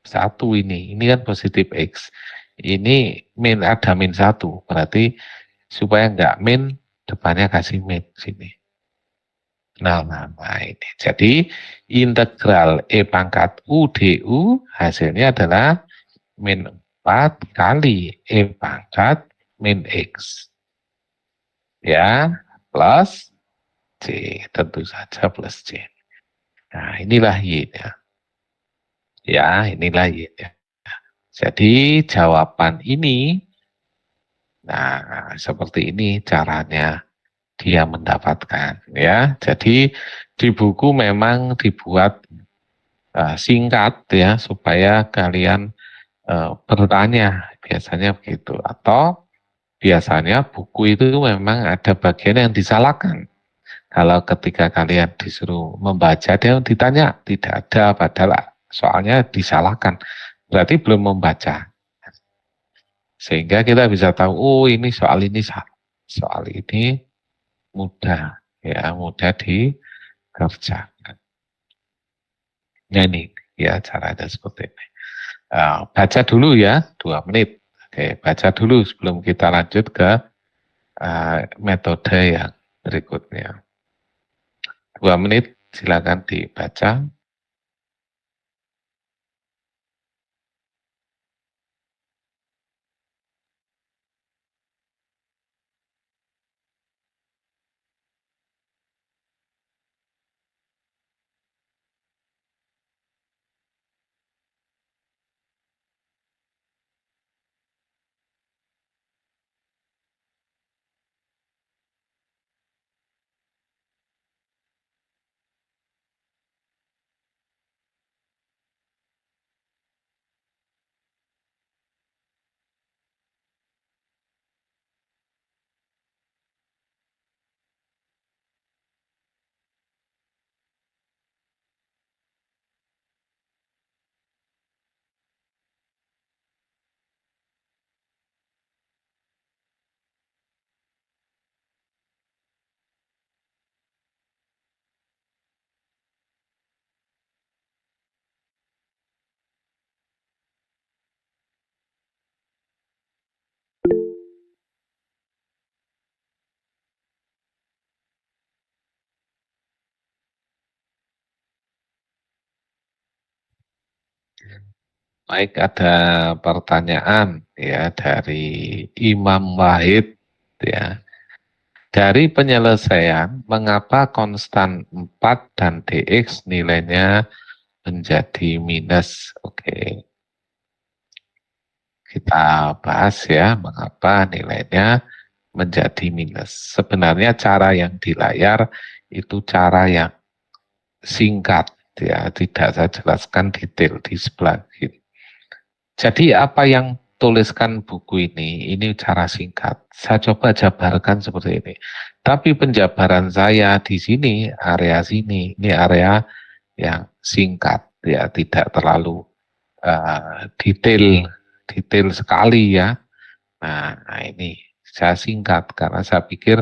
1 ini. Ini kan positif X. Ini min, ada min 1. Berarti supaya enggak min, depannya kasih min sini. Nah, ini. Jadi integral E pangkat U du hasilnya adalah min 4 kali E pangkat min X. Ya, plus C. Tentu saja plus C. Nah, inilah Y-nya. Ya, inilah Y-nya. Jadi jawaban ini, nah seperti ini caranya dia mendapatkan ya. Jadi di buku memang dibuat singkat ya supaya kalian bertanya, biasanya begitu. Atau biasanya buku itu memang ada bagian yang disalahkan. Kalau ketika kalian disuruh membaca, dia ditanya, tidak ada, padahal soalnya disalahkan. Berarti belum membaca. Sehingga kita bisa tahu, oh ini salah. Soal ini mudah, ya mudah dikerjakan. Nah ini, ya caranya seperti ini. Baca dulu ya, 2 menit. Oke, baca dulu sebelum kita lanjut ke metode yang berikutnya. 2 menit, silakan dibaca. Baik, ada pertanyaan ya dari Imam Wahid ya. Dari penyelesaian, mengapa konstan 4 dan dx nilainya menjadi minus? Oke. Kita bahas ya, mengapa nilainya menjadi minus. Sebenarnya cara yang di layar itu cara yang singkat ya, tidak saya jelaskan detail di sebelah kiri. Jadi apa yang tuliskan buku ini cara singkat. Saya coba jabarkan seperti ini. Tapi penjabaran saya di sini, area sini, ini area yang singkat, ya tidak terlalu detail sekali ya. Nah ini saya singkat karena saya pikir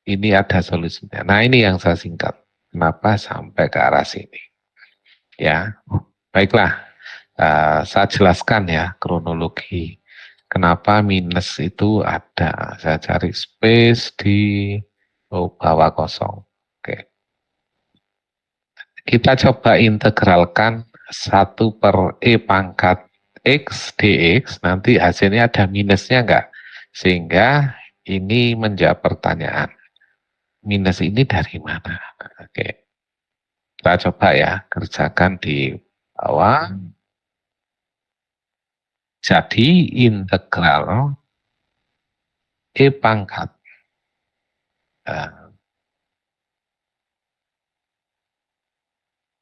ini ada solusinya. Nah ini yang saya singkat. Kenapa sampai ke arah sini? Ya, baiklah. Saya jelaskan ya kronologi kenapa minus itu ada. Saya cari space di bawah kosong. Oke. Kita coba integralkan 1 per E pangkat X dx, nanti hasilnya ada minusnya enggak? Sehingga ini menjawab pertanyaan. Minus ini dari mana? Oke. Kita coba ya, kerjakan di bawah. Jadi integral E pangkat.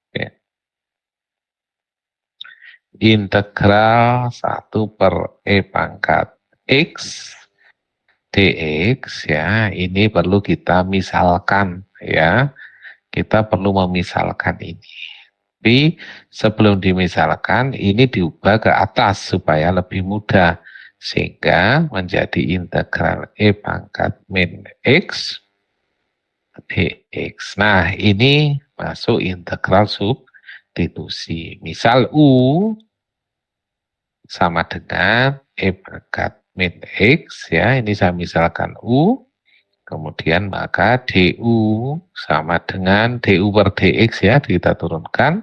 Oke. Integral 1 per E pangkat X dx ya, ini perlu kita misalkan ya. Kita perlu memisalkan ini. Tapi sebelum dimisalkan, ini diubah ke atas supaya lebih mudah. Sehingga menjadi integral E pangkat min X dx. Nah, ini masuk integral substitusi. Misal U sama dengan E pangkat min X, ya, ini saya misalkan U. Kemudian maka du sama dengan du per dx ya, kita turunkan.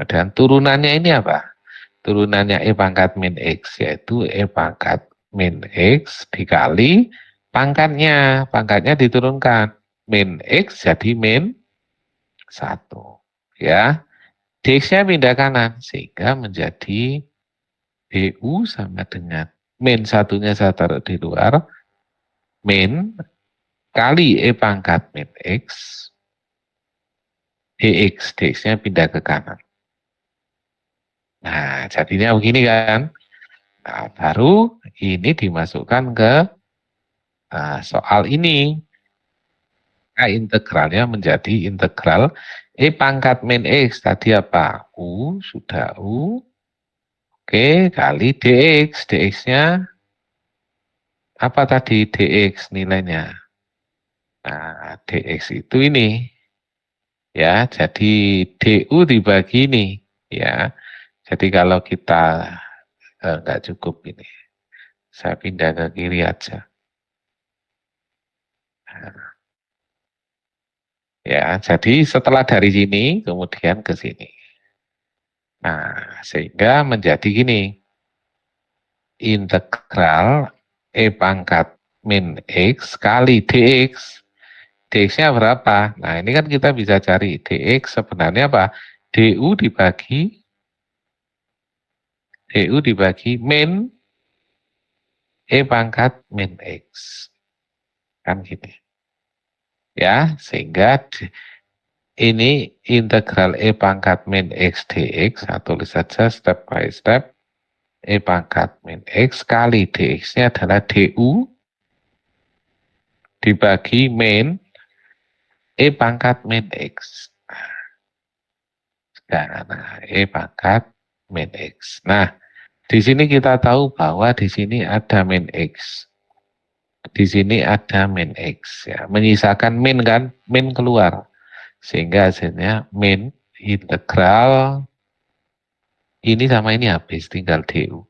Dan turunannya ini apa? Turunannya E pangkat min X, yaitu E pangkat min X dikali pangkatnya. Pangkatnya diturunkan. Min X jadi min 1. Ya. Dx-nya pindah kanan. Sehingga menjadi du sama dengan min satunya saya taruh di luar. Min kali E pangkat min X dx, dx-nya pindah ke kanan. Nah, jadinya begini kan. Nah, baru ini dimasukkan ke soal ini. Nah, integralnya menjadi integral E pangkat min X. Tadi apa? U, sudah U. Oke, kali dx. Dx-nya apa tadi dx nilainya? Nah, dx itu ini. Ya, jadi du dibagi ini. Ya, jadi kalau kita enggak cukup ini, saya pindah ke kiri aja. Ya, jadi setelah dari sini, kemudian ke sini. Nah, sehingga menjadi gini. Integral E pangkat min X kali dx. Dx-nya berapa? Nah, ini kan kita bisa cari. Dx sebenarnya apa? du dibagi min E pangkat min X. Kan gini. Ya, sehingga ini integral E pangkat min X dx. Saya tulis saja step by step. E pangkat min X kali dx-nya adalah du dibagi min E pangkat min X. Nah, E pangkat min X. Nah, di sini kita tahu bahwa di sini ada min X. Di sini ada min X. Ya. Menyisakan min kan, min keluar. Sehingga hasilnya min integral ini sama ini habis, tinggal du.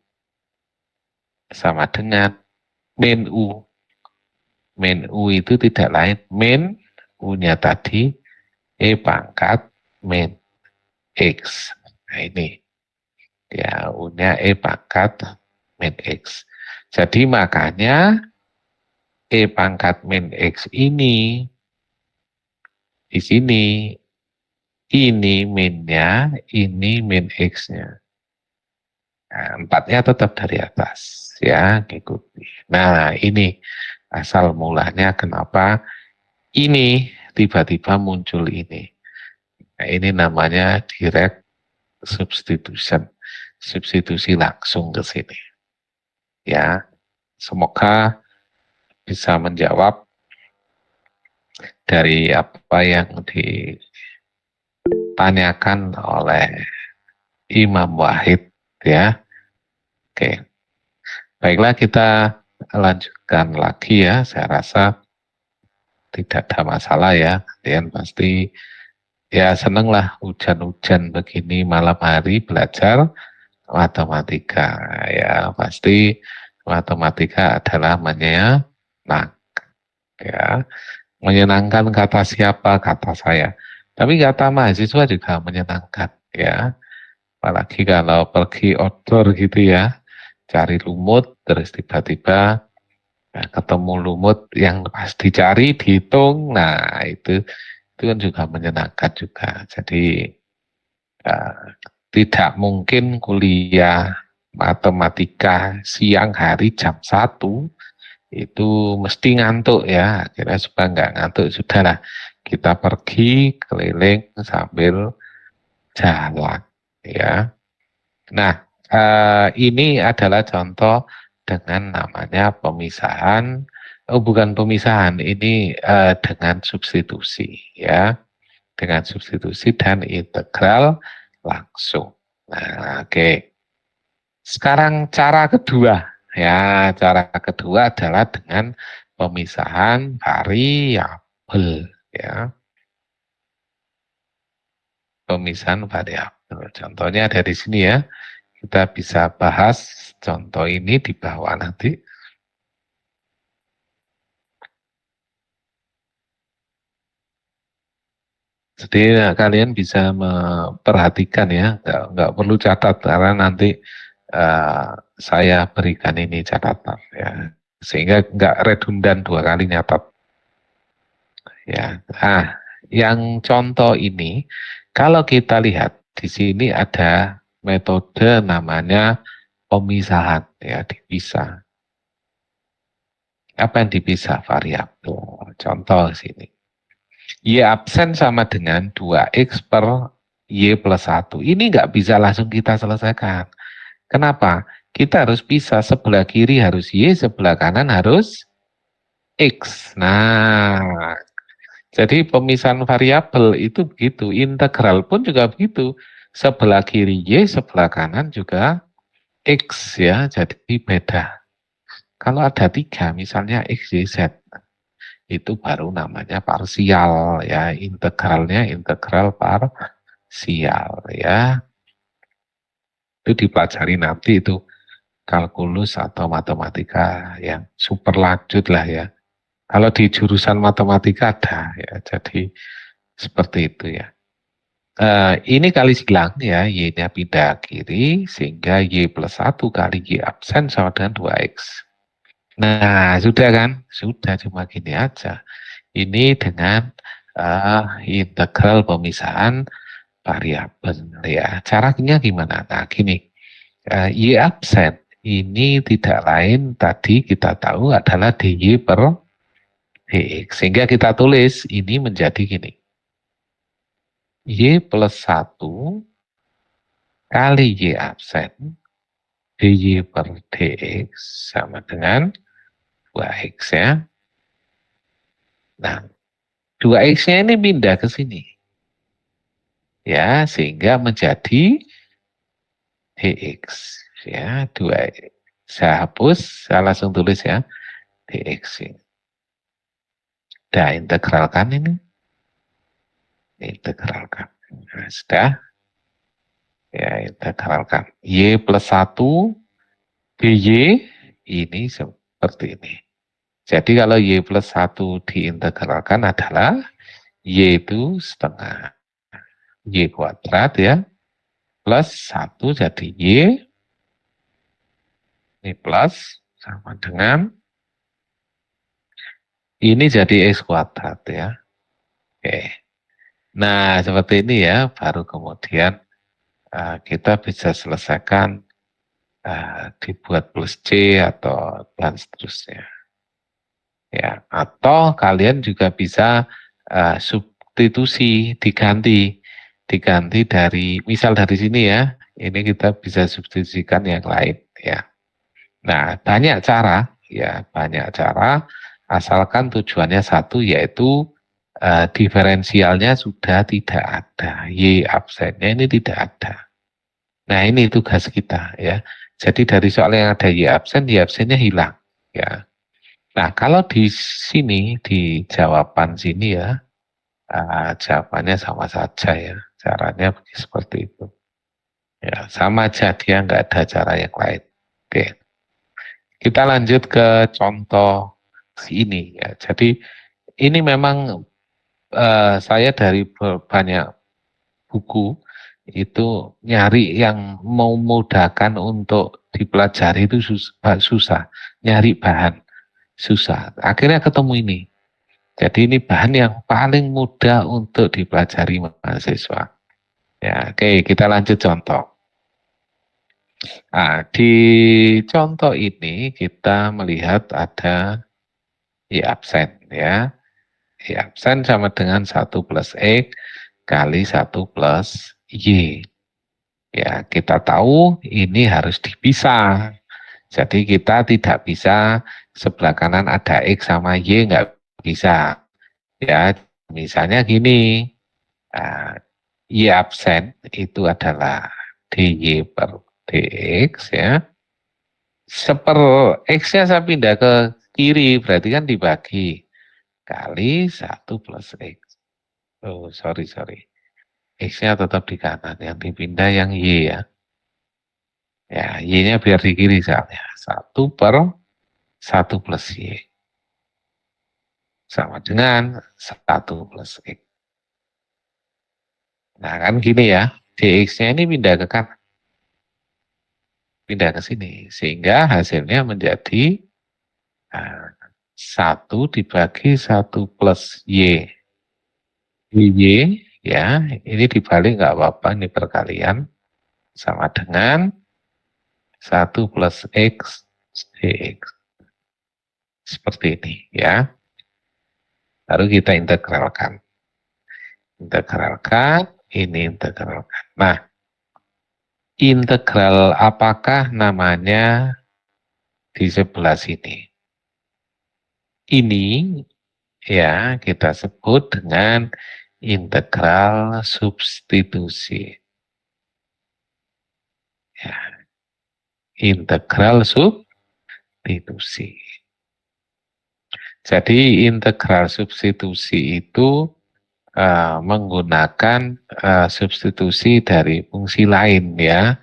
Sama dengan min U. Min U itu tidak lain, min U-nya tadi, E pangkat min X. Nah ini. Ya, U-nya E pangkat min X. Jadi makanya E pangkat min X ini di sini ini minnya, ini min X-nya. Nah, 4-nya tetap dari atas ya, ikuti. Nah, ini asal mulanya kenapa ini tiba-tiba muncul ini. Nah, ini namanya direct substitution. Substitusi langsung ke sini. Ya, semoga bisa menjawab dari apa yang ditanyakan oleh Imam Wahid ya. Oke. Baiklah, kita lanjutkan lagi ya. Saya rasa tidak ada masalah ya. Kalian pasti ya seneng lah hujan-hujan begini malam hari belajar matematika ya, pasti matematika adalah menyenangkan ya. Menyenangkan kata siapa? Kata saya. Tapi kata mahasiswa juga menyenangkan ya. Apalagi kalau pergi outdoor gitu ya, cari lumut, terus tiba-tiba ketemu lumut yang pas dicari, dihitung, nah itu kan juga menyenangkan juga. Jadi eh, tidak mungkin kuliah matematika siang hari jam 1 itu mesti ngantuk ya. Kira supaya nggak ngantuk, sudahlah kita pergi keliling sambil jalan ya. Nah, ini adalah contoh dengan namanya pemisahan, oh bukan pemisahan, ini dengan substitusi ya, dengan substitusi dan integral langsung. Nah, oke. Sekarang cara kedua, ya cara kedua adalah dengan pemisahan variabel ya, pemisahan variabel. Contohnya ada di sini ya. Kita bisa bahas contoh ini di bawah nanti. Jadi kalian bisa memperhatikan ya, nggak perlu catat karena nanti uh, saya berikan ini catatan ya, sehingga nggak redundan 2 kali nyatat ya. Nah, yang contoh ini, kalau kita lihat di sini ada metode namanya pemisahan ya, dipisah. Apa yang dipisah? Variabel. Contoh sini. Y absen sama dengan 2X per Y plus 1. Ini nggak bisa langsung kita selesaikan. Kenapa? Kita harus pisah, sebelah kiri harus Y, sebelah kanan harus X. Nah, jadi pemisahan variabel itu begitu. Integral pun juga begitu. Sebelah kiri Y, sebelah kanan juga X ya. Jadi beda. Kalau ada 3, misalnya X, Y, Z, itu baru namanya parsial ya, integralnya integral parsial ya. Itu dipelajari nanti itu kalkulus atau matematika yang super lanjut lah ya. Kalau di jurusan matematika ada ya, jadi seperti itu ya. Ini kali silang ya, Y-nya pindah kiri sehingga Y plus 1 kali Y absen sama dengan 2X. Nah, sudah kan? Sudah, cuma gini aja. Ini dengan integral pemisahan variabel ya. Caranya gimana? Nah, gini, Y absen ini tidak lain tadi kita tahu adalah DY per DX. Sehingga kita tulis ini menjadi gini. Y plus 1 kali Y absen DY per DX sama dengan 2X ya. Nah, 2X-nya ini pindah ke sini. Ya, sehingga menjadi dx ya, 2 saya hapus, saya langsung tulis ya dx ini. Sudah integralkan ini, integralkan. Nah, sudah ya, integralkan y plus 1 dy ini seperti ini. Jadi kalau y plus 1 diintegralkan adalah y itu setengah y kuadrat ya, plus 1 jadi y, ini plus sama dengan ini jadi X kuadrat ya. Oke. Nah, seperti ini ya, baru kemudian kita bisa selesaikan dibuat plus C atau dan seterusnya. Ya, atau kalian juga bisa substitusi, diganti dari, misal dari sini ya, ini kita bisa substitusikan yang lain ya. Nah, banyak cara ya, banyak cara, asalkan tujuannya satu, yaitu diferensialnya sudah tidak ada, Y absennya ini tidak ada. Nah, ini tugas kita ya. Jadi dari soal yang ada Y absennya hilang ya. Nah, kalau di sini di jawaban sini ya, jawabannya sama saja ya. Caranya seperti itu. Ya, sama aja, dia nggak ada cara yang lain. Oke. Kita lanjut ke contoh ini ya. Jadi ini memang saya dari banyak buku itu nyari yang memudahkan untuk dipelajari itu susah. Nyari bahan susah. Akhirnya ketemu ini. Jadi ini bahan yang paling mudah untuk dipelajari mahasiswa. Ya, oke, kita lanjut contoh. Nah, di contoh ini kita melihat ada Y absen ya. Y absen sama dengan 1 plus X kali 1 plus Y. Ya, kita tahu ini harus dipisah. Jadi kita tidak bisa sebelah kanan ada X sama Y, nggak bisa. Ya, misalnya gini, ah, Y absen itu adalah DY per DX ya. Seper X-nya saya pindah ke kiri, berarti kan dibagi. Kali 1 plus X. Oh, sorry. X-nya tetap di kanan, yang dipindah yang Y ya. Ya, Y-nya biar di kiri soalnya. 1 per 1 plus Y. Sama dengan 1 plus X. Nah, kan gini ya. DX-nya ini pindah ke kanan. Pindah ke sini. Sehingga hasilnya menjadi 1 dibagi 1 plus Y. Y, ya, ini dibalik nggak apa-apa, ini perkalian. Sama dengan 1 plus X dx. Seperti ini, ya. Lalu kita integralkan. Integralkan, ini integralkan. Nah, integral apakah namanya di sebelah sini? Ini ya kita sebut dengan integral substitusi. Ya, integral substitusi. Jadi integral substitusi itu menggunakan substitusi dari fungsi lain ya.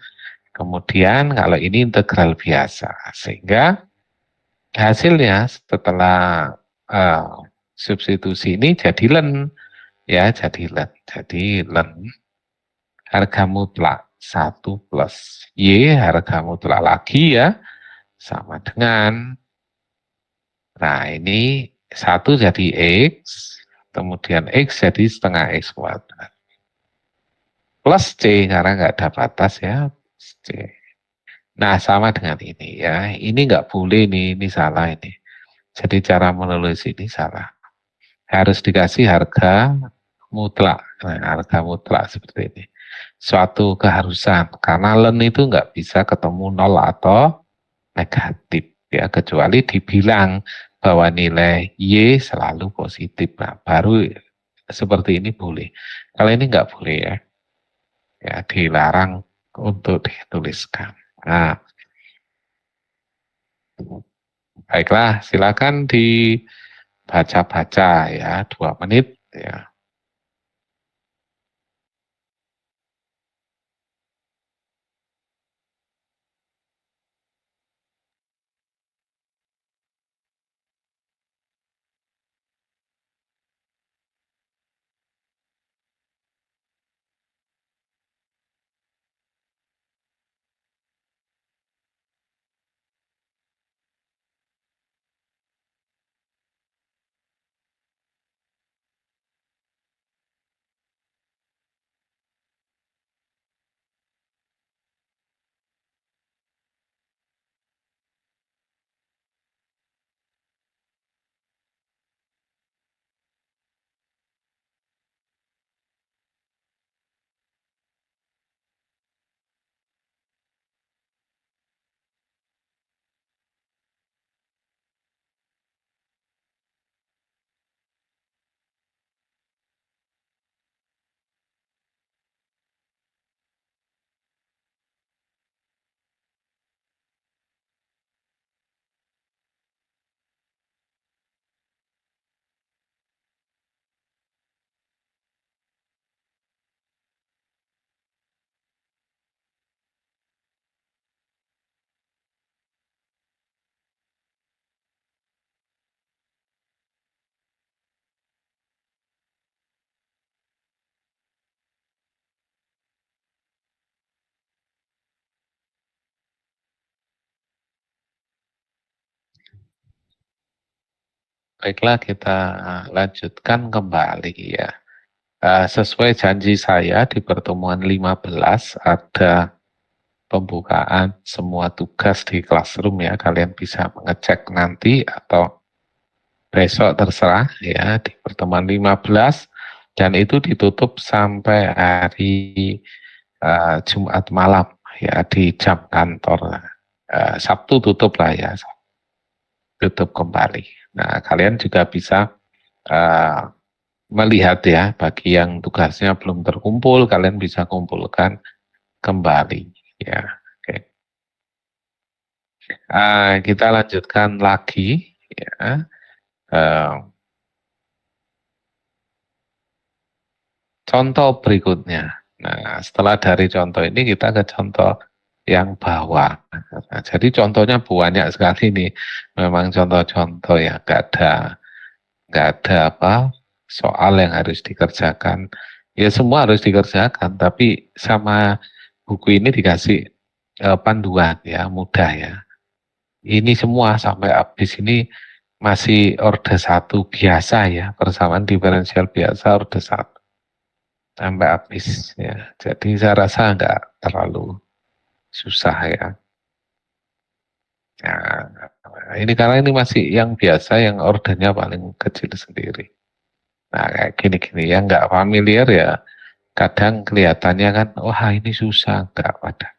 Kemudian kalau ini integral biasa, sehingga hasilnya setelah substitusi ini jadi len, ya jadi len. Jadi len harga mutlak 1 plus Y harga mutlak lagi ya sama dengan, nah ini 1 jadi X, kemudian X jadi setengah X kuadrat. Plus C karena nggak ada batas ya, C. Nah sama dengan ini ya, ini nggak boleh nih, ini salah ini. Jadi cara menulis ini salah. Harus dikasih harga mutlak, nah, harga mutlak seperti ini. Suatu keharusan, karena len itu nggak bisa ketemu nol atau negatif ya, kecuali dibilang bahwa nilai Y selalu positif. Nah, baru seperti ini boleh. Kalau ini nggak boleh ya, ya dilarang untuk dituliskan. Nah, baiklah, silakan dibaca-baca ya, 2 menit ya. Baiklah, kita lanjutkan kembali ya. Sesuai janji saya di pertemuan 15 ada pembukaan semua tugas di Classroom ya. Kalian bisa mengecek nanti atau besok terserah ya di pertemuan 15 dan itu ditutup sampai hari Jumat malam ya di jam kantor. Sabtu tutup lah ya, tutup kembali. Nah, kalian juga bisa melihat ya, bagi yang tugasnya belum terkumpul, kalian bisa kumpulkan kembali ya. Oke. Kita lanjutkan lagi ya. Contoh berikutnya. Nah, setelah dari contoh ini kita ke contoh yang bawah. Nah, jadi contohnya banyak sekali nih. Memang contoh-contoh yang nggak ada apa soal yang harus dikerjakan. Ya semua harus dikerjakan, tapi sama buku ini dikasih panduan ya, mudah ya. Ini semua sampai habis ini masih orde 1 biasa ya, persamaan diferensial biasa orde 1 sampai habis ya. Jadi saya rasa nggak terlalu susah ya. Nah, ini karena ini masih yang biasa, yang ordernya paling kecil sendiri. Nah, kayak gini-gini yang nggak familiar ya, kadang kelihatannya kan, wah ini susah, nggak pada.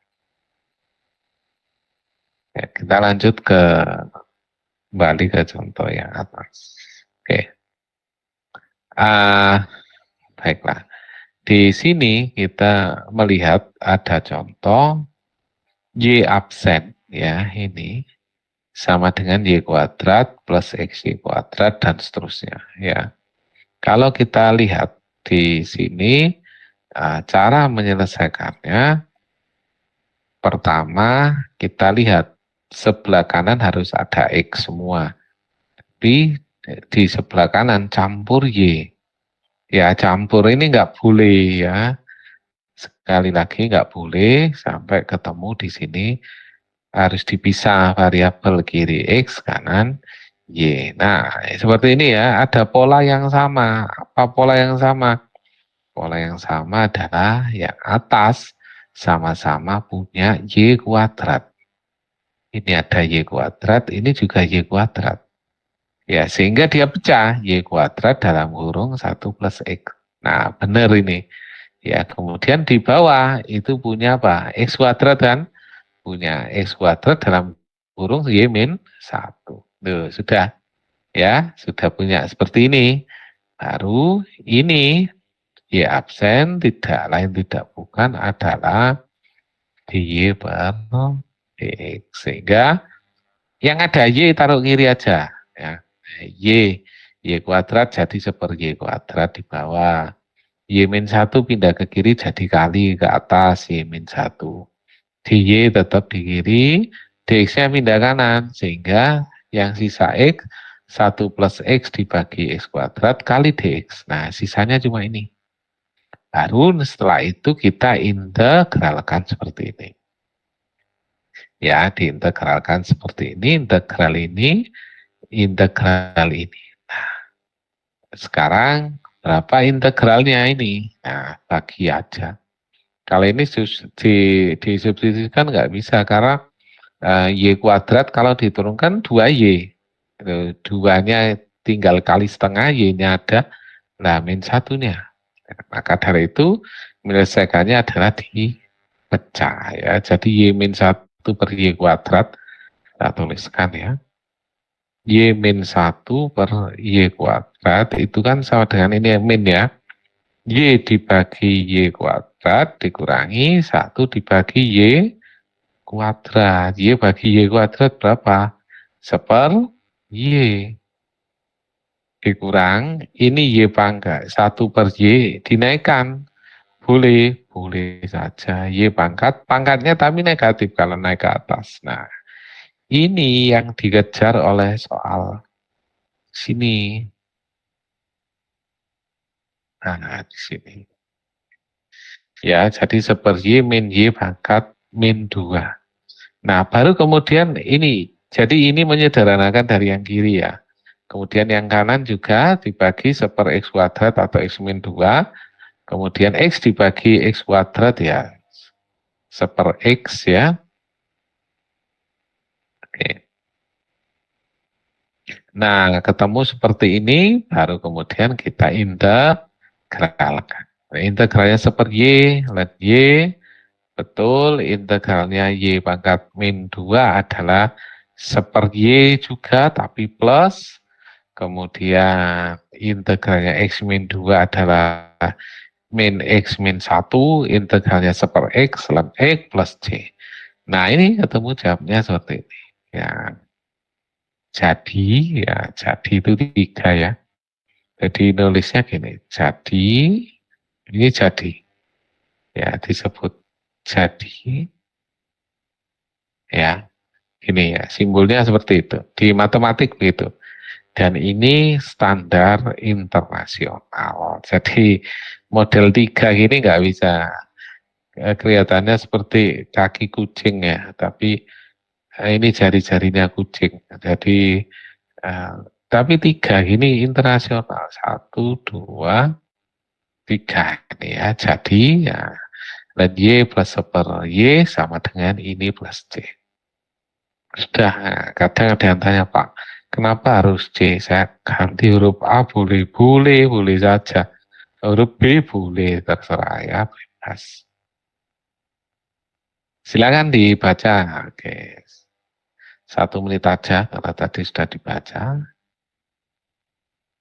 Ya, kita lanjut kembali ke contoh yang atas. Oke, baiklah. Di sini kita melihat ada contoh Y absen ya, ini sama dengan Y kuadrat plus XY kuadrat dan seterusnya ya. Kalau kita lihat di sini cara menyelesaikannya, pertama kita lihat sebelah kanan harus ada X semua. Tapi di sebelah kanan campur Y. Ya campur ini nggak boleh ya. Sekali lagi nggak boleh sampai ketemu di sini harus dipisah variabel kiri X, kanan Y. Nah, seperti ini ya, ada pola yang sama. Apa pola yang sama? Pola yang sama adalah yang atas sama-sama punya Y kuadrat. Ini ada Y kuadrat, ini juga Y kuadrat. Ya, sehingga dia pecah Y kuadrat dalam kurung 1 plus X. Nah, benar ini. Ya, kemudian di bawah itu punya apa? X kuadrat kan? Punya X kuadrat dalam kurung Y min 1. Tuh, sudah. Ya, sudah punya seperti ini. Baru ini Y absen tidak lain tidak bukan adalah dy per dx. Sehingga yang ada Y taruh kiri aja. Ya. Y kuadrat jadi seper Y kuadrat di bawah. Y min 1 pindah ke kiri jadi kali ke atas Y min 1. Dy tetap di kiri, dx-nya pindah kanan. Sehingga yang sisa X, 1 plus X dibagi X kuadrat kali dx. Nah, sisanya cuma ini. Baru setelah itu kita integralkan seperti ini. Ya, diintegralkan seperti ini, integral ini. Nah, sekarang berapa integralnya ini? Nah, bagi aja. Kalau ini disubstitusikan nggak bisa, karena Y kuadrat kalau diturunkan 2Y. 2-nya tinggal kali setengah, Y-nya ada, nah min 1-nya. Maka dari itu menyelesaikannya adalah dipecah ya. Jadi Y min 1 per Y kuadrat, kita tuliskan ya. Y min 1 per Y kuadrat itu kan sama dengan ini min ya. Y dibagi Y kuadrat dikurangi 1 dibagi Y kuadrat. Y bagi Y kuadrat berapa? Seper Y. Dikurang, ini Y pangkat. 1 per Y dinaikkan. Boleh, boleh saja. Y pangkat, pangkatnya tapi negatif kalau naik ke atas. Nah, ini yang dikejar oleh soal sini. Nah, di sini. Ya, jadi seper Y min Y pangkat min 2. Nah, baru kemudian ini. Jadi ini menyederhanakan dari yang kiri ya. Kemudian yang kanan juga dibagi 1/X kuadrat atau X min 2. Kemudian X dibagi X kuadrat ya 1/X ya. Oke. Nah, ketemu seperti ini, baru kemudian kita integralkan. Nah, integralnya Y, lihat Y, betul, integralnya Y pangkat min 2 adalah Y juga, tapi plus. Kemudian integralnya X min 2 adalah min X min 1, integralnya 1/X ln X plus C. Nah, ini ketemu jawabnya seperti ini. Ya, jadi itu 3 ya. Jadi nulisnya gini, ini jadi, ya disebut jadi, ya, gini ya, simbolnya seperti itu. Di matematik begitu. Dan ini standar internasional. Jadi model 3 gini nggak bisa, kelihatannya seperti kaki kucing ya, tapi ini jari-jarinya kucing. Jadi tapi 3 ini internasional, 1, 2, 3 ini ya. Jadi ya dan Y plus 1/Y sama dengan ini plus C. Sudah, kadang ada yang tanya, Pak, kenapa harus C? Saya ganti huruf A boleh, boleh saja. Huruf B boleh, terserah ya, bebas. Silakan dibaca. Oke. 1 menit aja karena tadi sudah dibaca.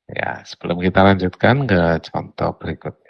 Ya, sebelum kita lanjutkan ke contoh berikutnya.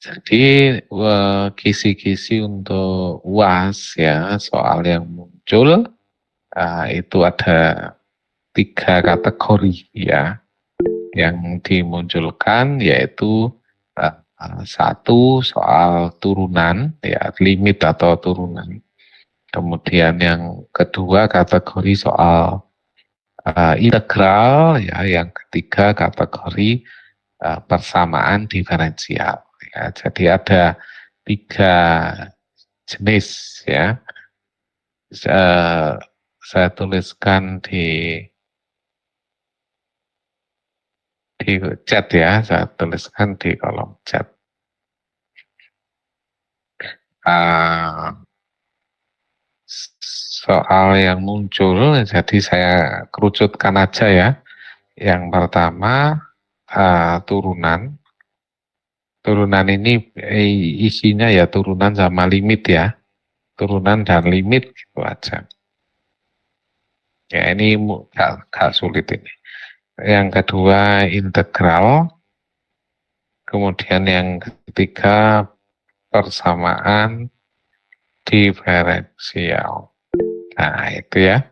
Jadi kisi-kisi untuk UAS ya, soal yang muncul itu ada 3 kategori ya yang dimunculkan, yaitu 1 soal turunan ya, limit atau turunan. Kemudian yang kedua kategori soal integral ya, yang ketiga kategori persamaan diferensial ya. Jadi ada 3 jenis ya. Saya tuliskan di chat ya, saya tuliskan di kolom chat. Soal yang muncul, jadi saya kerucutkan aja ya. Yang pertama turunan. Turunan ini isinya ya turunan sama limit ya. Turunan dan limit gitu aja. Ya ini gak sulit ini. Yang kedua integral. Kemudian yang ketiga persamaan diferensial. Nah itu ya.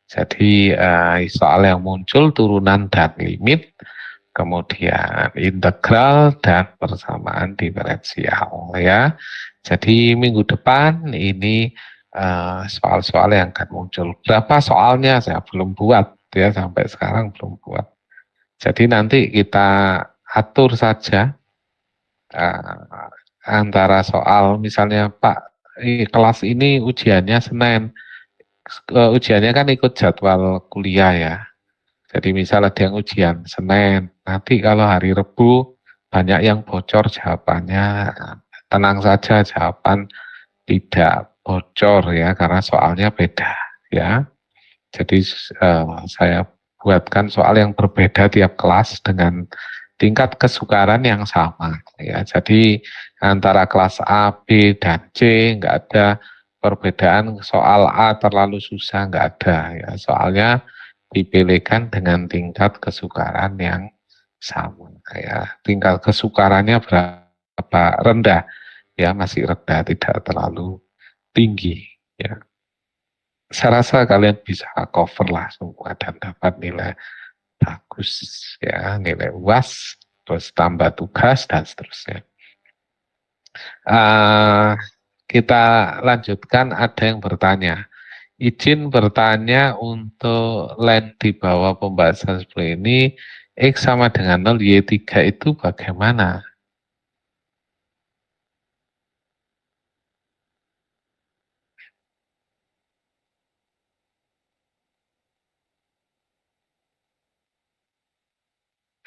Jadi soal yang muncul turunan dan limit, kemudian integral dan persamaan diferensial ya. Jadi minggu depan ini soal-soal yang akan muncul. Berapa soalnya saya belum buat ya, sampai sekarang belum buat. Jadi nanti kita atur saja antara soal, misalnya Pak, kelas ini ujiannya Senin. Ujiannya kan ikut jadwal kuliah ya. Jadi misal ada yang ujian Senin, nanti kalau hari Rebu banyak yang bocor jawabannya, tenang saja, jawaban tidak bocor ya, karena soalnya beda ya. Jadi saya buatkan soal yang berbeda tiap kelas dengan tingkat kesukaran yang sama ya. Jadi antara kelas A, B, dan C nggak ada perbedaan, soal A terlalu susah, nggak ada ya. Soalnya dipilihkan dengan tingkat kesukaran yang sama ya. Tingkat kesukarannya berapa rendah ya, masih rendah, tidak terlalu tinggi ya. Saya rasa kalian bisa cover lah semua dan dapat nilai bagus ya, nilai UAS, terus tambah tugas dan seterusnya. Kita lanjutkan, ada yang bertanya. Izin bertanya, untuk line di bawah pembahasan sebelum ini, X sama dengan 0, Y3 itu bagaimana?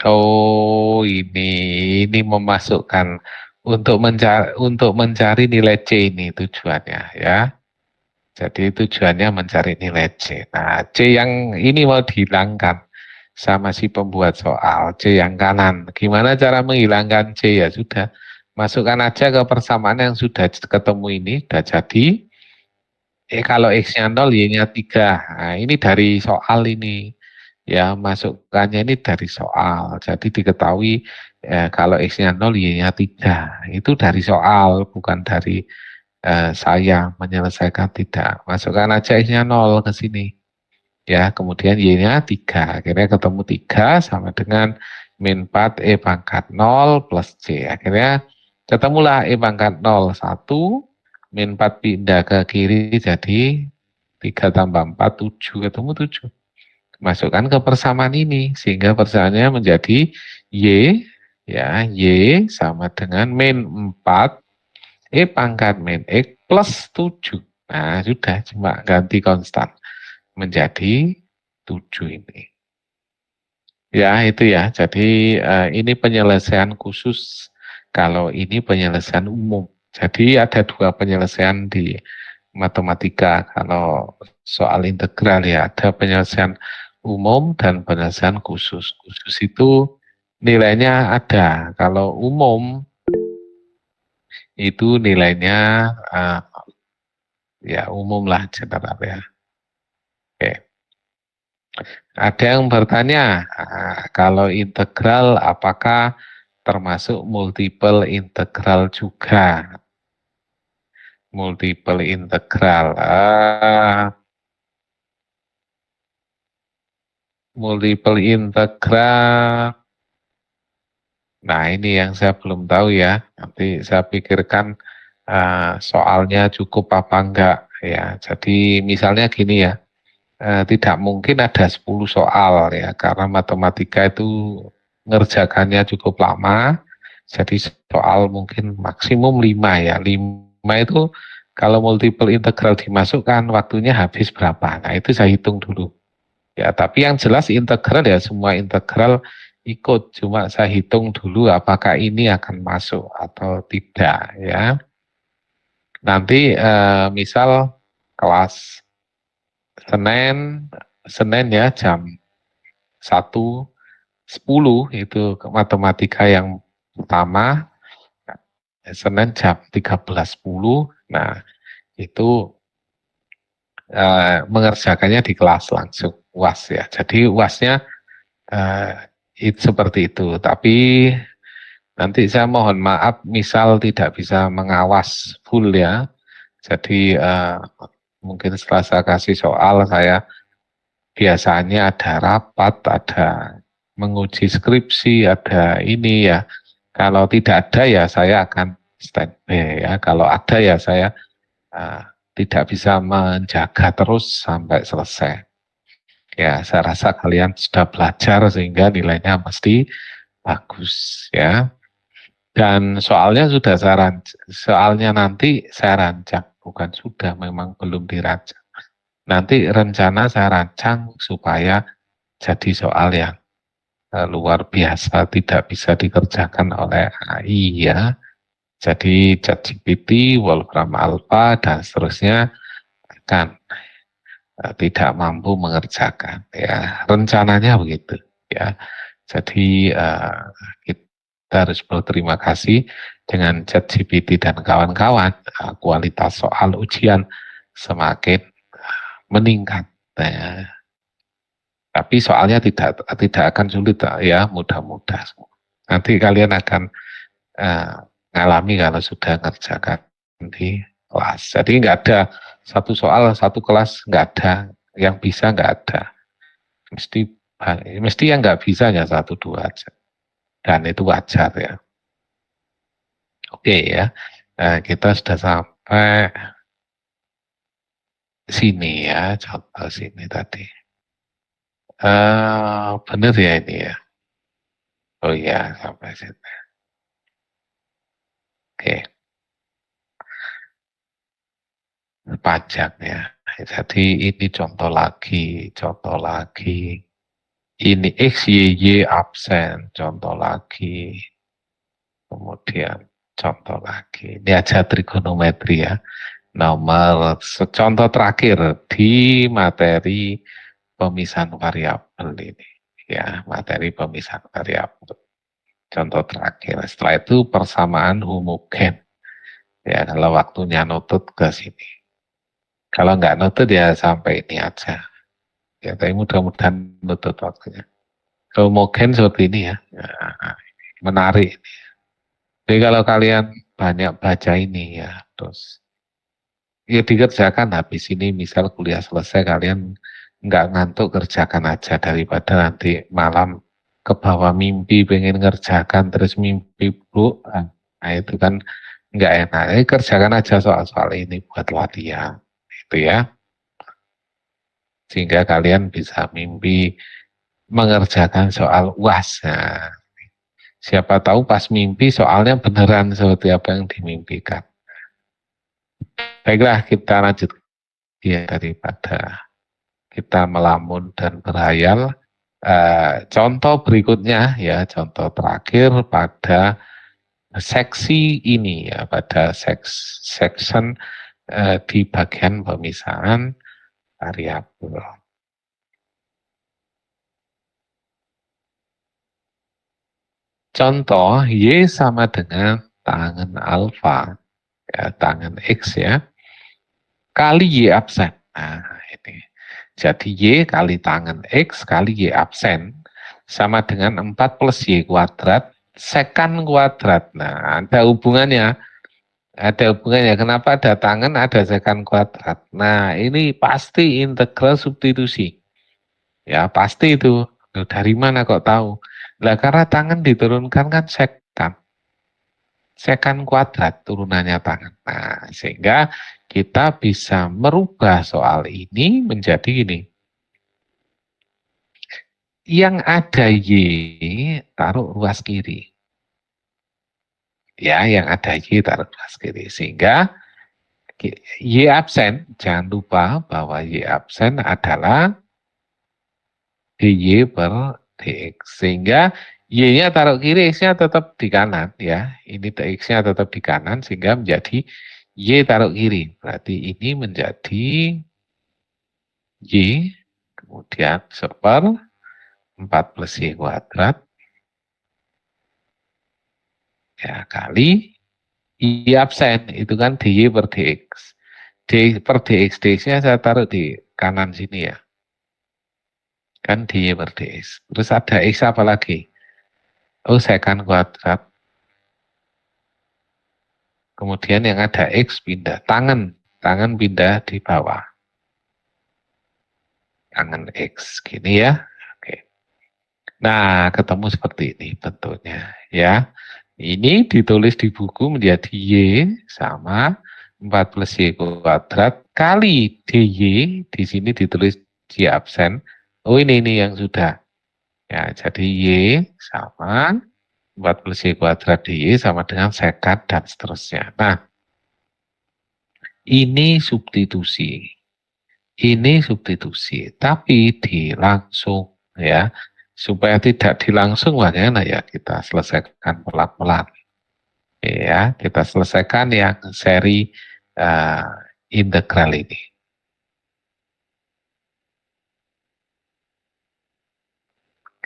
Oh, ini memasukkan untuk mencari nilai C, ini tujuannya ya. Jadi tujuannya mencari nilai C. Nah, C yang ini mau dihilangkan sama si pembuat soal, C yang kanan. Gimana cara menghilangkan C? Ya sudah, masukkan aja ke persamaan yang sudah ketemu ini, sudah jadi. Kalau X-nya 0, Y-nya 3. Nah, ini dari soal ini. Ya, masukkannya ini dari soal. Jadi diketahui kalau X-nya 0, Y-nya 3. Itu dari soal, bukan dari saya menyelesaikan, tidak. Masukkan aja X-nya 0 ke sini. Ya, kemudian Y-nya 3. Akhirnya ketemu 3 sama dengan min 4 E pangkat 0 plus C. Akhirnya ketemulah E pangkat 0, 1. Min 4 pindah ke kiri jadi 3 tambah 4, 7. Ketemu 7. Masukkan ke persamaan ini. Sehingga persamaannya menjadi Y. Ya, Y sama dengan min 4 E pangkat min X plus 7. Nah, sudah, cuma ganti konstan menjadi 7 ini. Ya, itu ya. Jadi ini penyelesaian khusus. Kalau ini penyelesaian umum. Jadi ada dua penyelesaian di matematika. Kalau soal integral ya, ada penyelesaian umum dan penyelesaian khusus. Khusus itu nilainya ada. Kalau umum itu nilainya ya umum lah, general ya. Oke. Ada yang bertanya, kalau integral apakah termasuk multiple integral juga? Multiple integral. Multiple integral. Nah, ini yang saya belum tahu ya. Nanti saya pikirkan soalnya cukup apa enggak ya. Jadi misalnya gini ya. Tidak mungkin ada 10 soal ya, karena matematika itu ngerjakannya cukup lama. Jadi soal mungkin maksimum 5 ya. 5 itu kalau multiple integral dimasukkan waktunya habis berapa? Nah, itu saya hitung dulu. Ya, tapi yang jelas integral ya, semua integral ikut. Cuma saya hitung dulu apakah ini akan masuk atau tidak ya. Nanti misal kelas Senin ya jam 1.10 itu matematika yang pertama, Senin jam 13.10. Nah, itu mengerjakannya di kelas langsung UAS ya. Jadi UASnya itu seperti itu. Tapi nanti saya mohon maaf misal tidak bisa mengawas full ya. Jadi mungkin setelah saya kasih soal, saya biasanya ada rapat, ada menguji skripsi, ada ini ya. Kalau tidak ada ya saya akan standby ya. Kalau ada ya saya tidak bisa menjaga terus sampai selesai. Ya, saya rasa kalian sudah belajar sehingga nilainya mesti bagus ya. Dan soalnya sudah soalnya nanti saya rancang, bukan sudah, memang belum dirancang. Nanti rencana saya rancang supaya jadi soal yang luar biasa, tidak bisa dikerjakan oleh AI ya. Jadi ChatGPT, Wolfram Alpha dan seterusnya akan tidak mampu mengerjakan ya. Rencananya begitu ya. Jadi kita harus berterima kasih dengan ChatGPT dan kawan-kawan, kualitas soal ujian semakin meningkat ya. Tapi soalnya tidak akan sulit ya, mudah-mudah. Nanti kalian akan ngalami kalau sudah ngerjakan di kelas. Jadi nggak ada Satu soal, satu kelas nggak ada, yang bisa nggak ada. Mesti yang nggak bisa ya satu dua aja. Dan itu wajar ya. Oke ya, kita sudah sampai sini ya, contoh sini tadi. Bener ya ini ya. Oh iya, sampai sini. Oke, pajak ya. Jadi ini contoh lagi, contoh lagi. Ini X, Y, Y absen, contoh lagi. Kemudian contoh lagi. Ini aja trigonometri ya. Nomor contoh terakhir di materi pemisahan variabel ini. Ya, materi pemisahan variabel. Contoh terakhir. Setelah itu persamaan homogen. Ya, kalau waktunya nutut ke sini. Kalau nggak nutut ya sampai ini aja. Ya, tapi mudah-mudahan nutut waktunya. Homogen seperti ini ya. Nah, menarik. Jadi kalau kalian banyak baca ini ya, terus ya dikerjakan habis ini, misal kuliah selesai kalian nggak ngantuk, kerjakan aja daripada nanti malam ke bawah mimpi pengen ngerjakan terus mimpi bu, nah itu kan nggak enak. Jadi kerjakan aja soal-soal ini buat latihan, itu ya, sehingga kalian bisa mimpi mengerjakan soal UAS. Nah, siapa tahu pas mimpi soalnya beneran seperti apa yang dimimpikan. Baiklah, kita lanjut ya daripada kita melamun dan berhayal. Contoh berikutnya ya, contoh terakhir pada seksi ini ya, pada section di bagian pemisahan variabel. Contoh Y sama dengan tangen alfa, ya, tangen X ya, kali Y absen. Nah ini. Jadi Y kali tangen X kali Y absen sama dengan 4 plus Y kuadrat sekan kuadrat. Nah, ada hubungannya. Ada hubungannya. Kenapa ada tangen, ada sekan kuadrat. Nah, ini pasti integral substitusi. Ya, pasti itu. Loh, dari mana kok tahu? Lah, karena tangen diturunkan kan sekan. Sekan kuadrat turunannya tangen. Nah, sehingga kita bisa merubah soal ini menjadi ini. Yang ada Y, taruh ruas kiri. Ya, yang ada Y taruh ruas kiri. Sehingga Y absen, jangan lupa bahwa Y absen adalah dy per dx. Sehingga Y-nya taruh kiri, X-nya tetap di kanan ya. Ini X-nya tetap di kanan sehingga menjadi Y taruh kiri. Berarti ini menjadi Y, kemudian seper 4 plus Y kuadrat ya kali Y absen, itu kan dy per dx. D per dx, dx-nya saya taruh di kanan sini ya. Kan dy per dx. Terus ada X apa lagi? Oh, sekan kuadrat. Kemudian yang ada X pindah. Tangan pindah di bawah. Tangan X. Gini ya. Oke. Nah, ketemu seperti ini bentuknya. Ya. Ini ditulis di buku menjadi Y sama 4 plus Y kuadrat kali DY. Di sini ditulis Y absen. Oh, ini yang sudah. Ya, jadi Y sama 4 plus Y kuadrat DY sama dengan sekat dan seterusnya. Nah, ini substitusi. Ini substitusi, tapi dilangsung ya. Supaya tidak dilangsung bagaimana ya kita selesaikan pelan-pelan. Ya, kita selesaikan yang seri uh, integral ini.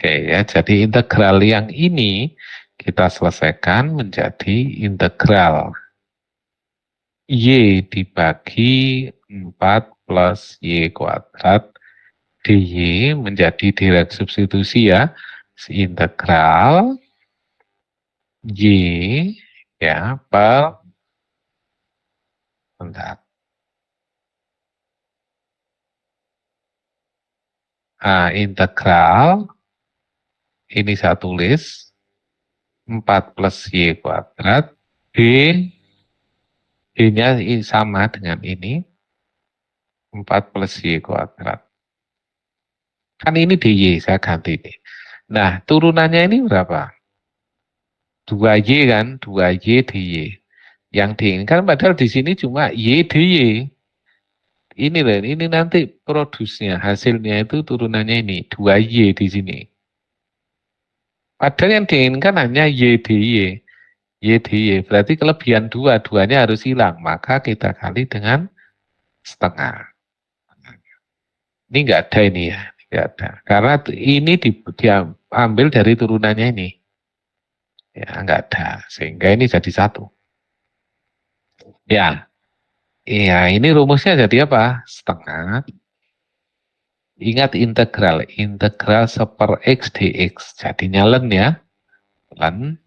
Oke ya, jadi integral yang ini kita selesaikan menjadi integral Y dibagi 4 plus Y kuadrat dy menjadi direct substitusi ya, integral Y ya per, bentar, Integral, ini saya tulis, 4 plus Y kuadrat, B-nya sama dengan ini, 4 plus Y kuadrat. Kan ini DY, saya ganti ini. Nah, turunannya ini berapa? 2Y kan, 2Y DY. Yang diinginkan padahal di sini cuma Y DY. Ini loh, ini nanti produsnya, hasilnya itu turunannya ini, 2Y di sini. Padahal yang diinginkan hanya Y DY. Y DY, berarti kelebihan 2, 2-nya harus hilang. Maka kita kali dengan setengah. Ini enggak ada ini ya, enggak ada. Karena ini diambil dari turunannya ini. Ya, enggak ada. Sehingga ini jadi 1. Ya, iya, ini rumusnya jadi apa? Setengah. Ingat integral, integral 1/x dx. Jadinya len ya, len.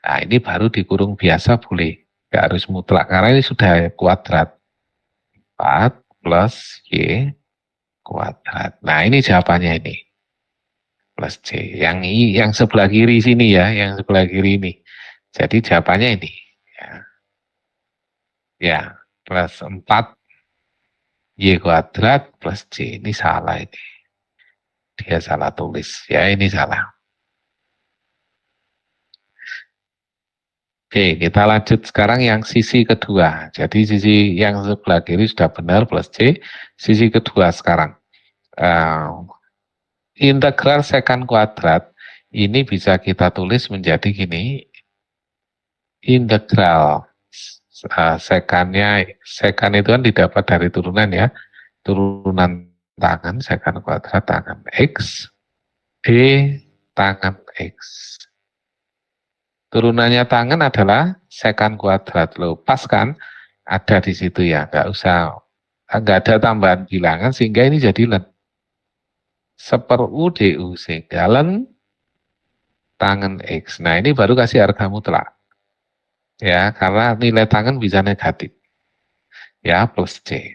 Nah, ini baru dikurung biasa boleh. Enggak harus mutlak, karena ini sudah kuadrat. 4 plus Y kuadrat. Nah, ini jawabannya ini. Plus C. Yang sebelah kiri sini ya, yang sebelah kiri ini. Jadi jawabannya ini. Ya, plus 4 Y kuadrat plus C. Ini salah ini. Dia salah tulis. Ya, ini salah. Oke, kita lanjut sekarang yang sisi kedua. Jadi sisi yang sebelah kiri sudah benar plus C. Sisi kedua sekarang. Integral sekant kuadrat ini bisa kita tulis menjadi gini. Integral sekan itu kan didapat dari turunan ya. Turunan tangan sekant kuadrat tangan X. D tangan X. Turunannya tangan adalah sekant kuadrat. Loh, pas kan? Ada di situ ya, nggak ada tambahan bilangan sehingga ini jadi len. 1/U DU sehingga len tangan X. Nah, ini baru kasih harga mutlak. Ya, karena nilai tangan bisa negatif. Ya, plus C.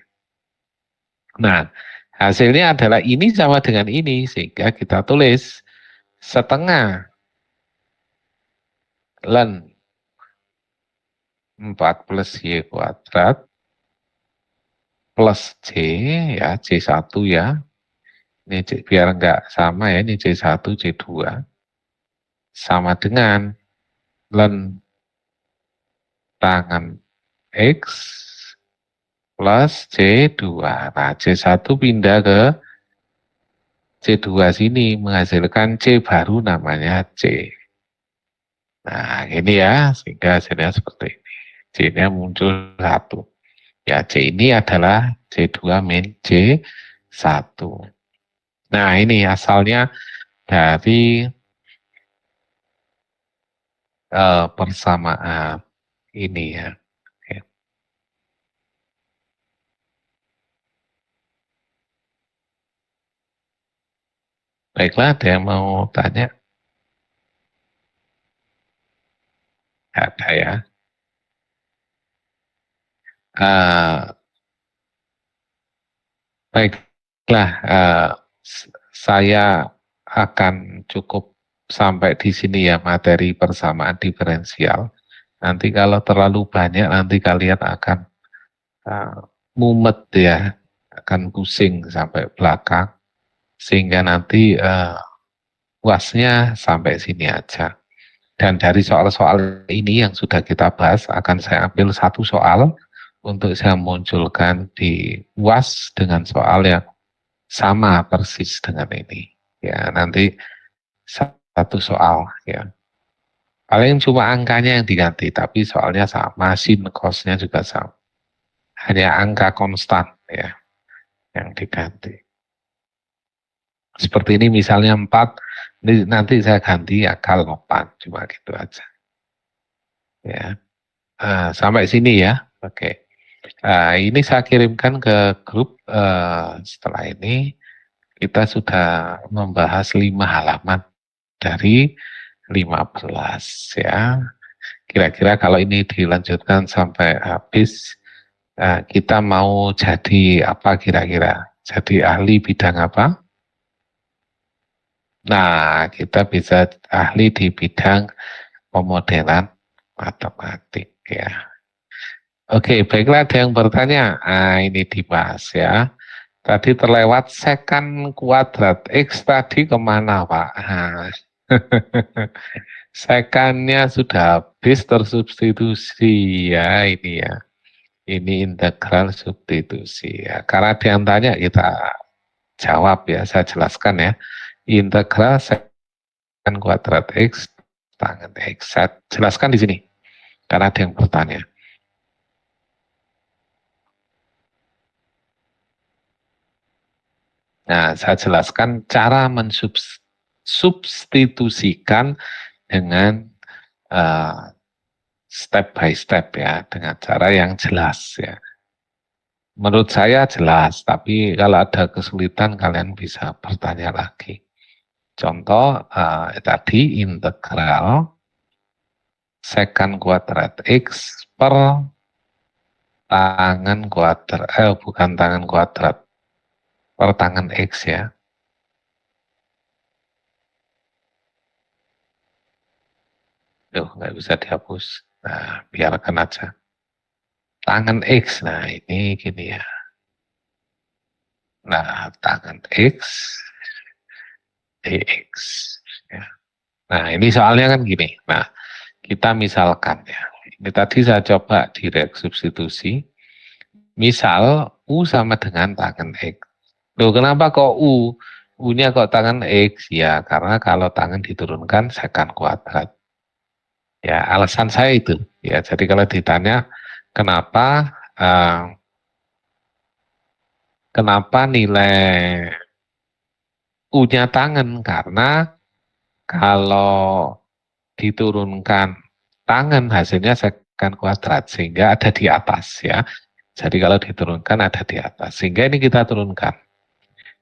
Nah, hasilnya adalah ini sama dengan ini sehingga kita tulis setengah len 4 plus Y kuadrat plus C, ya C1 ya. Ini C, biar enggak sama ya, ini C1, C2. Sama dengan len tangan X plus C2. Nah, C1 pindah ke C2 sini, menghasilkan C baru namanya C. Nah, ini ya, sehingga hasilnya seperti ini. C-nya muncul 1. Ya, C ini adalah C2 min C1. Nah, ini asalnya dari persamaan ini ya. Oke. Baiklah, ada yang mau tanya? Ada ya. Baiklah, saya akan cukup sampai di sini ya materi persamaan diferensial. Nanti kalau terlalu banyak nanti kalian akan mumet ya, akan pusing sampai belakang sehingga nanti puasnya sampai sini aja. Dan dari soal-soal ini yang sudah kita bahas akan saya ambil satu soal untuk saya munculkan di UAS dengan soal yang sama persis dengan ini. Ya, nanti satu soal ya. Paling cuma angkanya yang diganti, tapi soalnya sama, sin cosnya juga sama. Hanya angka konstan ya yang diganti. Seperti ini misalnya 4, ini nanti saya ganti akal 8, cuma gitu aja. Ya, sampai sini ya. Oke. Ini saya kirimkan ke grup. Setelah ini kita sudah membahas 5 halaman dari 15 ya. Kira-kira kalau ini dilanjutkan sampai habis, kita mau jadi apa kira-kira? Jadi ahli bidang apa? Nah, kita bisa ahli di bidang pemodelan matematik ya. Oke, baiklah, ada yang bertanya. Ini dibahas ya. Tadi terlewat secant kuadrat X tadi kemana, Pak? Secantnya sudah habis tersubstitusi ya ini ya. Ini integral substitusi ya. Karena ada yang tanya kita jawab ya, saya jelaskan ya. Integral secant kuadrat X tangen X. Saya jelaskan di sini karena ada yang bertanya. Nah, saya jelaskan cara mensubstitusikan dengan step by step ya, dengan cara yang jelas ya. Menurut saya jelas, tapi kalau ada kesulitan kalian bisa bertanya lagi. Contoh tadi integral secant kuadrat X per tangen kuadrat, bukan tangen kuadrat, per tangen X ya. Duh, nggak bisa dihapus. Nah, biarkan aja. Tangen X, nah ini gini ya. Nah, tangen X, dx. Ya. Nah, ini soalnya kan gini. Nah, kita misalkan ya. Ini tadi saya coba direct substitusi. Misal, U sama dengan tangen X. Loh, kenapa kok U? U-nya kok tangen X? Ya, karena kalau tangen diturunkan secant kuadrat. Ya, alasan saya itu. Ya, jadi kalau ditanya kenapa kenapa nilai U-nya tangen? Karena kalau diturunkan tangen hasilnya secant kuadrat sehingga ada di atas ya. Jadi kalau diturunkan ada di atas. Sehingga ini kita turunkan.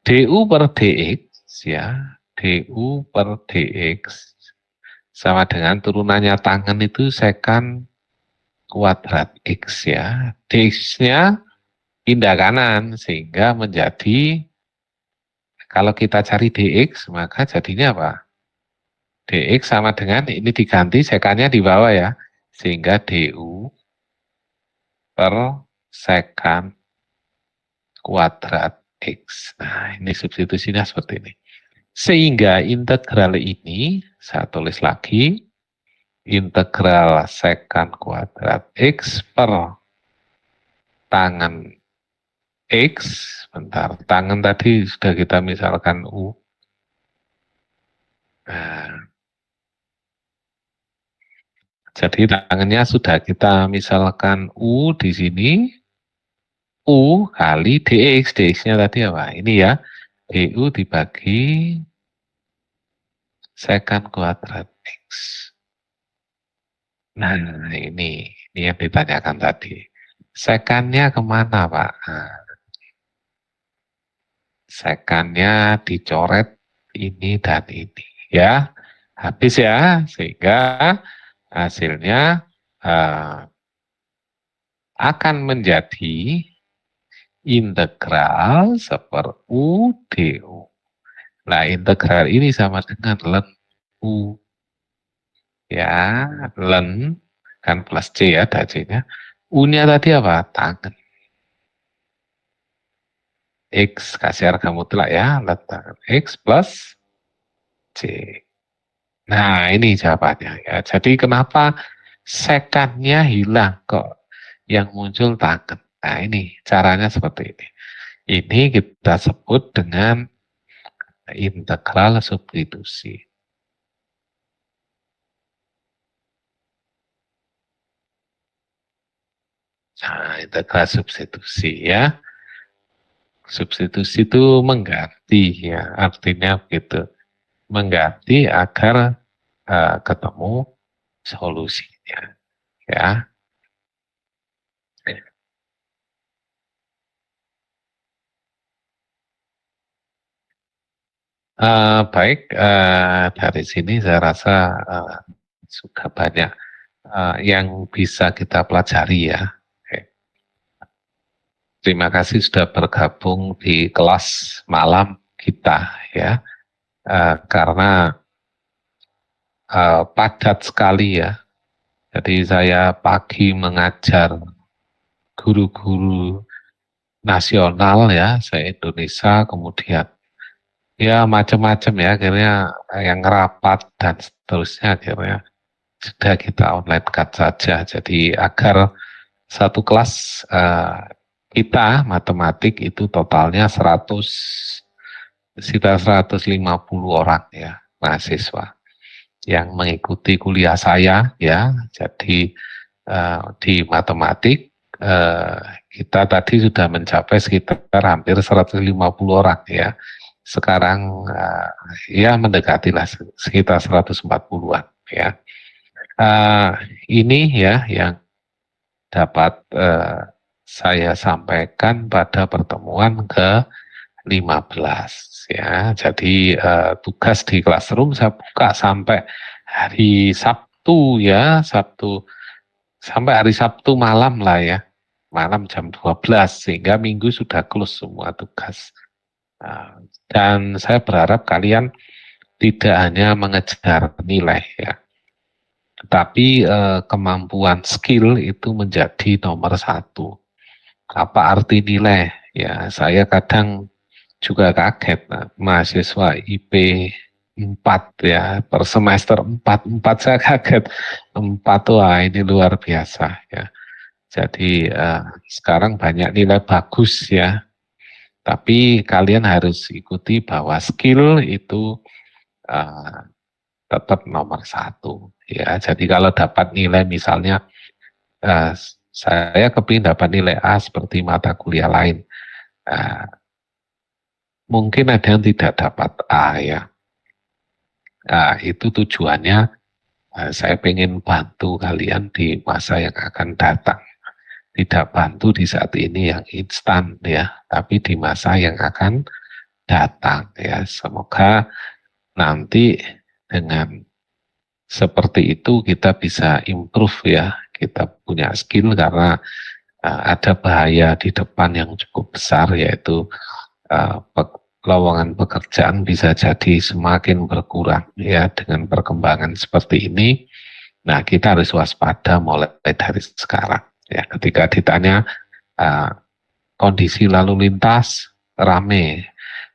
DU per DX ya. DU per DX sama dengan turunannya tangen itu secant kuadrat X ya. DX-nya pindah kanan sehingga menjadi kalau kita cari DX maka jadinya apa? DX sama dengan ini diganti sekannya di bawah ya. Sehingga DU per secant kuadrat X. Nah, ini substitusinya seperti ini. Sehingga integral ini, saya tulis lagi, integral secant kuadrat X per tangen X, bentar, tangen tadi sudah kita misalkan U. Nah, jadi tangannya sudah kita misalkan U di sini, U kali dx, dx-nya tadi apa? Ini ya, du dibagi secant kuadrat X. Nah, ini yang ditanyakan tadi. Secantnya kemana, Pak? Nah, secantnya dicoret ini dan ini, ya. Habis ya, sehingga hasilnya akan menjadi integral seper U du. Nah, integral ini sama dengan ln U. Ya, ln kan plus C ya, ada C-nya. U-nya tadi apa? Tangen. X kasih harga mutlak ya, letak X plus C. Nah, ini jawabannya ya. Jadi kenapa secantnya hilang kok yang muncul tangen? Nah, ini caranya seperti ini. Ini kita sebut dengan integral substitusi. Nah, integral substitusi ya. Substitusi itu mengganti ya, artinya begitu. Mengganti agar ketemu solusinya ya. Baik, dari sini saya rasa sudah banyak yang bisa kita pelajari ya. Terima kasih sudah bergabung di kelas malam kita ya. karena padat sekali ya. Jadi saya pagi mengajar guru-guru nasional ya, se-Indonesia, kemudian ya macam-macam ya, akhirnya yang rapat dan seterusnya akhirnya sudah kita online cut saja. Jadi agar satu kelas kita matematik itu totalnya 150 orang ya mahasiswa yang mengikuti kuliah saya ya. Jadi di matematik kita tadi sudah mencapai sekitar hampir 150 orang ya. Sekarang ya mendekatilah sekitar 140-an ya. Ini ya yang dapat saya sampaikan pada pertemuan ke-15 ya. Jadi tugas di classroom saya buka sampai hari Sabtu ya, sampai hari Sabtu malam lah ya, malam jam 12, sehingga Minggu sudah close semua tugas. Dan saya berharap kalian tidak hanya mengejar nilai ya, tetapi kemampuan skill itu menjadi nomor satu. Apa arti nilai? Ya, saya kadang juga kaget, mahasiswa IP 4 ya, per semester 4 saya kaget. 4, wah ini luar biasa ya. Jadi sekarang banyak nilai bagus ya, tapi kalian harus ikuti bahwa skill itu tetap nomor satu ya. Jadi kalau dapat nilai misalnya saya kepingin dapat nilai A seperti mata kuliah lain, mungkin ada yang tidak dapat A ya. Itu tujuannya saya pengen bantu kalian di masa yang akan datang. Tidak bantu di saat ini yang instan ya, tapi di masa yang akan datang ya. Semoga nanti dengan seperti itu kita bisa improve ya, kita punya skill, karena ada bahaya di depan yang cukup besar, yaitu lowongan pekerjaan bisa jadi semakin berkurang ya dengan perkembangan seperti ini. Nah, kita harus waspada mulai dari sekarang ya. Ketika ditanya kondisi lalu lintas rame,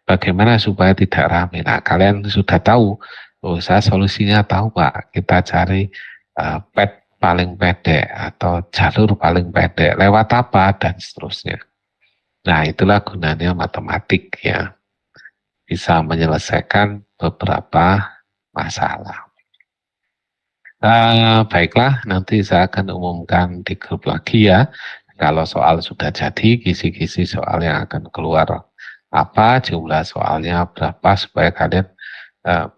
bagaimana supaya tidak rame? Nah, kalian sudah tahu. Oh, saya solusinya tahu Pak, kita cari pet paling pendek atau jalur paling pendek, lewat apa dan seterusnya. Nah, itulah gunanya matematik ya, bisa menyelesaikan beberapa masalah. Baiklah, nanti saya akan umumkan di grup lagi ya, kalau soal sudah jadi, kisi-kisi soal yang akan keluar apa, jumlah soalnya berapa, supaya kalian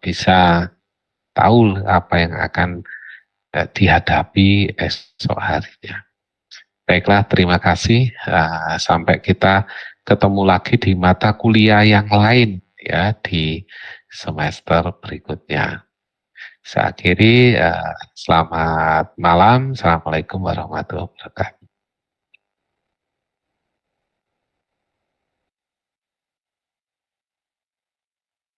bisa tahu apa yang akan dihadapi esok harinya. Baiklah, terima kasih. Sampai kita ketemu lagi di mata kuliah yang lain ya di semester berikutnya. Saya akhiri, selamat malam. Assalamualaikum warahmatullahi wabarakatuh.